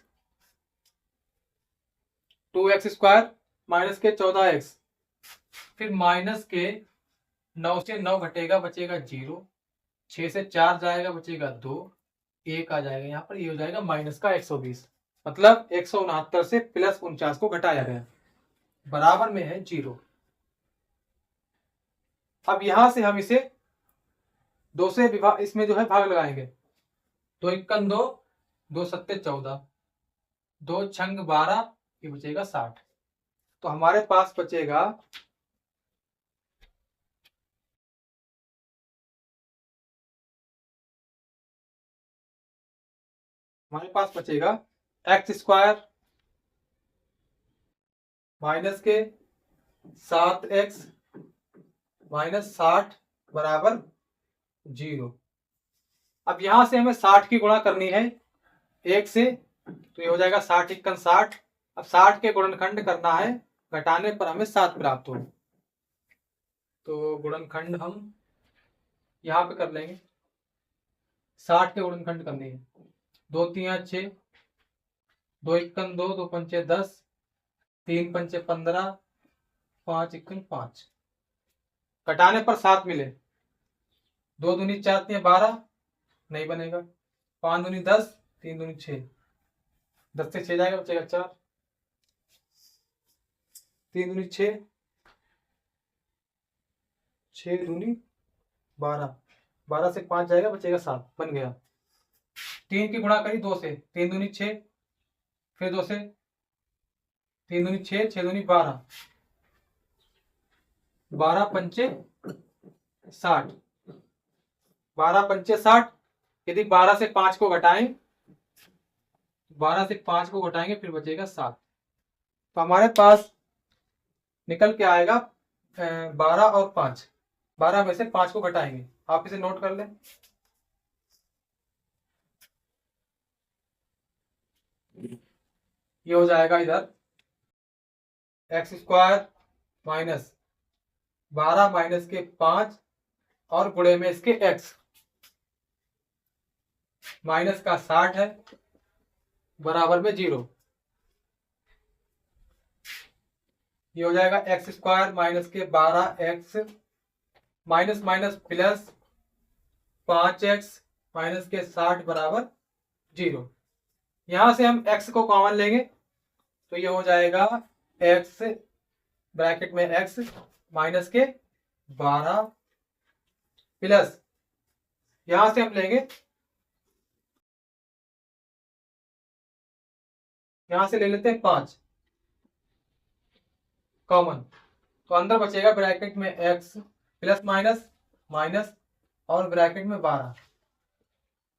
A: 2x स्क्वायर माइनस के 14x, फिर माइनस के 9 से 9 घटेगा बचेगा 0, 6 से 4 जाएगा बचेगा 2, 1 आ जाएगा यहाँ पर, ये हो जाएगा माइनस का 120, मतलब 169 से प्लस 49 को घटाया गया, बराबर में है 0। अब यहां से हम इसे 2 से विभाग, इसमें जो है भाग लगाएंगे, 2 1 2, 2 सत्ते 14, 2 छंग 12, ये बचेगा 60। तो हमारे पास बचेगा एक्स स्क्वायर माइनस के 7x माइनस 60 बराबर 0। अब यहां से हमें 60 की गुणा करनी है 1 से, तो ये हो जाएगा 60 1 60। अब 60 के गुणनखंड करना है, घटाने पर हमें 7 प्राप्त हो, तो गुणनखंड हम यहां पे कर लेंगे, 60 के गुणनखंड करनी है, 2 3 6, 2 1 2, 2 5 10, 3 5 15, 5 1 5, घटाने पर 7 मिले, 2 दूनी 4 3 12, नहीं बनेगा, 5 दूनी 10, 3 दूनी 6, 10 से 6 जाएगा बचेगा 4, 3 दूनी 6, 6 दूनी 12, 12 से 5 जाएगा बचेगा 7, बन गया। 3 की गुणा करी 2 से, 3 दूनी 6, फिर 2 से 3 दूनी 6, 6 दूनी 12, 12 पंचे 60, 12 पंचे 60। यदि 12 से 5 को घटाएं, 12 से 5 को घटाएंगे फिर बचेगा 7, तो हमारे पास निकल के आएगा 12 और 5, 12 में से 5 को घटाएंगे। आप इसे नोट कर लें। ये हो जाएगा इधर एक्स स्क्वायर माइनस 12 माइनस के 5 और गुणे में इसके एक्स, माइनस का 60 है बराबर में 0। ये हो जाएगा एक्स स्क्वायर माइनस के 12x minus minus plus 5x minus के 60 बराबर 0। यहां से हम x को कॉमन लेंगे तो ये हो जाएगा x ब्रैकेट में x माइनस के 12 प्लस, यहां से हम लेंगे, यहां से ले लेते हैं 5 कॉमन, तो अंदर बचेगा ब्रैकेट में x प्लस माइनस माइनस और ब्रैकेट में 12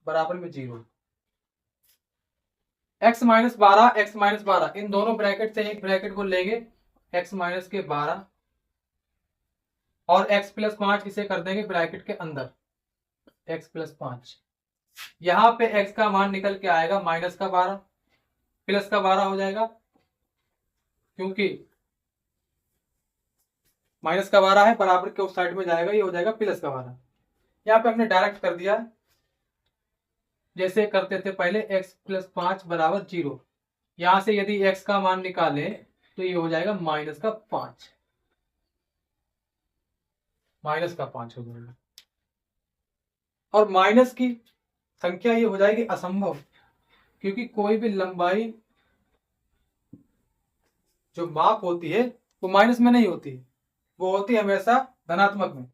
A: बराबर में 0। x माइनस 12 एक्स माइनस 12 इन दोनों ब्रैकेट से एक ब्रैकेट को लेंगे x माइनस के 12 और x प्लस 5 इसे कर देंगे ब्रैकेट के अंदर x प्लस 5। यहां पे x का मान निकल के आएगा माइनस का 12 प्लस का 12 हो जाएगा, क्योंकि माइनस का 12 है बराबर के उस साइड में जाएगा, ये हो जाएगा प्लस का 12। यहाँ पे हमने डायरेक्ट कर दिया जैसे करते थे पहले x प्लस 5 बराबर 0। यहां से यदि x का मान निकाले तो ये हो जाएगा माइनस का 5, माइनस का 5 हो जाएगा। और माइनस की संख्या ये हो जाएगी असंभव, क्योंकि कोई भी लंबाई जो माप होती है वो माइनस में नहीं होती, वो होती है हमेशा धनात्मक में।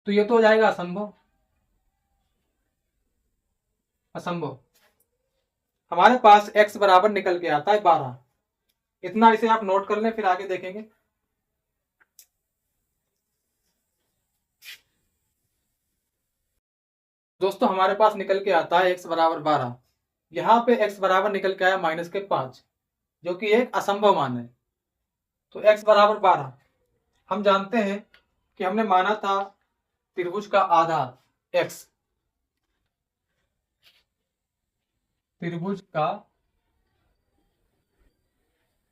A: तो ये तो हो जाएगा असंभव, असंभव। हमारे पास x बराबर निकल के आता है 12, इतना इसे आप नोट कर लें फिर आगे देखेंगे। दोस्तों हमारे पास निकल के आता है x बराबर 12, यहां पे x बराबर निकल के आया माइनस के 5 जो कि एक असंभव मान है। तो x बराबर 12 हम जानते हैं कि हमने माना था त्रिभुज का आधार x, त्रिभुज का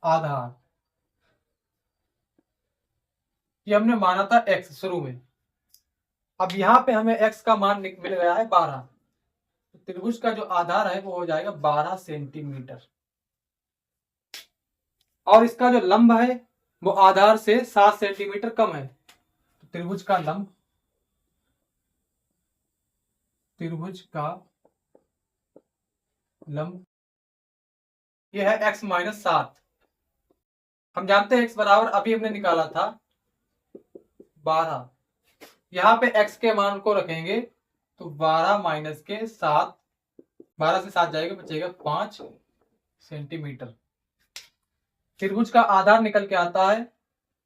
A: आधार ये हमने माना था x शुरू में। अब यहां पे हमें x का मान मिल गया है 12, तो त्रिभुज का जो आधार है वो हो जाएगा 12 सेंटीमीटर और इसका जो लंब है वो आधार से 7 सेंटीमीटर कम है। तो त्रिभुज का लंब, त्रिभुज का लंब ये है x माइनस 7। हम जानते हैं x बराबर अभी हमने निकाला था 12, यहां पे x के मान को रखेंगे तो 12 माइनस के 7, 12 से 7 जाएगा बचेगा 5 सेंटीमीटर। त्रिभुज का आधार निकल के आता है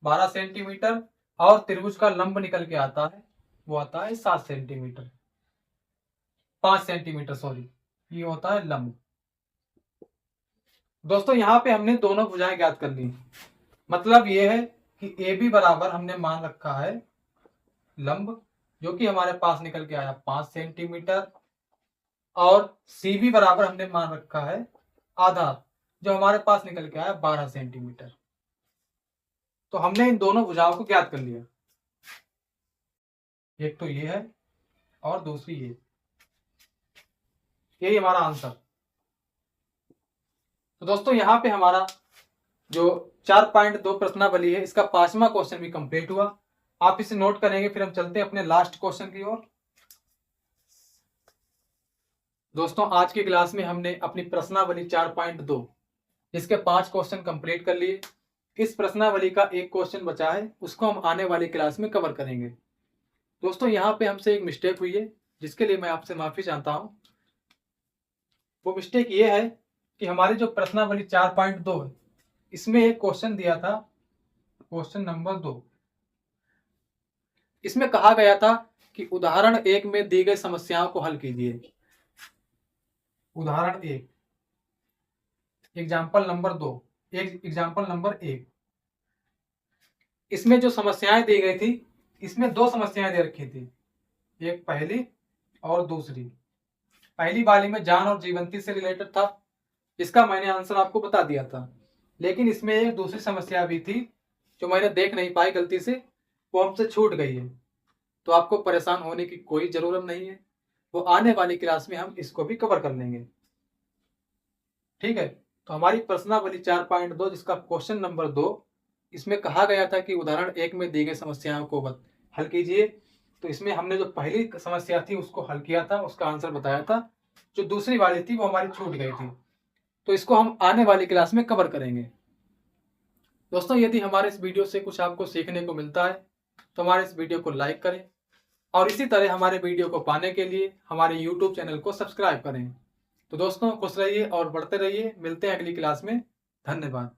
A: 12 सेंटीमीटर और त्रिभुज का लंब निकल के आता है वो आता है 7 सेंटीमीटर, 5 सेंटीमीटर सॉरी, ये होता है लंब। दोस्तों यहां पे हमने दोनों भुजाएं ज्ञात कर ली, मतलब ये है कि AB बराबर हमने मान रखा है लंब जो कि हमारे पास निकल के आया 5 सेंटीमीटर और CB बराबर हमने मान रखा है आधार जो हमारे पास निकल के आया 12 सेंटीमीटर। तो हमने इन दोनों भुजाओं को ज्ञात कर लिया, एक तो ये है और दूसरी ये, यही हमारा आंसर। तो दोस्तों यहां पे हमारा जो 4.2 प्रश्नावली है इसका 5वां क्वेश्चन भी कंप्लीट हुआ। आप इसे नोट करेंगे फिर हम चलते हैं अपने लास्ट क्वेश्चन की ओर। दोस्तों आज की क्लास में हमने अपनी प्रश्नावली 4.2 इसके 5 क्वेश्चन कंप्लीट कर लिए। इस प्रश्नावली का एक क्वेश्चन बचा है, उसको हम आने वाली क्लास में कवर करेंगे। दोस्तों यहाँ पे हमसे एक मिस्टेक हुई है जिसके लिए मैं आपसे माफी चाहता हूं। वो मिस्टेक ये है कि हमारी जो प्रश्नावली 4.2 है इसमें एक क्वेश्चन दिया था, क्वेश्चन नंबर 2। इसमें कहा गया था कि उदाहरण 1 में दी गई समस्याओं को हल कीजिए। उदाहरण 1, एग्जाम्पल नंबर 2, एग्जाम्पल नंबर 1। इसमें जो समस्याएं दी गई थी, इसमें दो समस्याएं दे रखी थी, एक पहली और दूसरी। पहली वाली में जान और जीवंती से रिलेटेड था, इसका मैंने आंसर आपको बता दिया था। लेकिन इसमें एक दूसरी समस्या भी थी जो मैंने देख नहीं पाई गलती से, वो हमसे छूट गई है। तो आपको परेशान होने की कोई जरूरत नहीं है, वो आने वाली क्लास में हम इसको भी कवर कर लेंगे। ठीक है, तो हमारी प्रश्नावली 4.2 जिसका क्वेश्चन नंबर 2, इसमें कहा गया था कि उदाहरण 1 में दी गई समस्याओं को हल कीजिए। तो इसमें हमने जो पहली समस्या थी उसको हल किया था, उसका आंसर बताया था। जो दूसरी वाली थी वो हमारी छूट गई थी, तो इसको हम आने वाली क्लास में कवर करेंगे। दोस्तों, यदि हमारे इस वीडियो से कुछ आपको सीखने को मिलता है तो हमारे इस वीडियो को लाइक करें और इसी तरह हमारे वीडियो को पाने के लिए हमारे YouTube चैनल को सब्सक्राइब करें। तो दोस्तों, खुश रहिए और बढ़ते रहिए। मिलते हैं अगली क्लास में। धन्यवाद।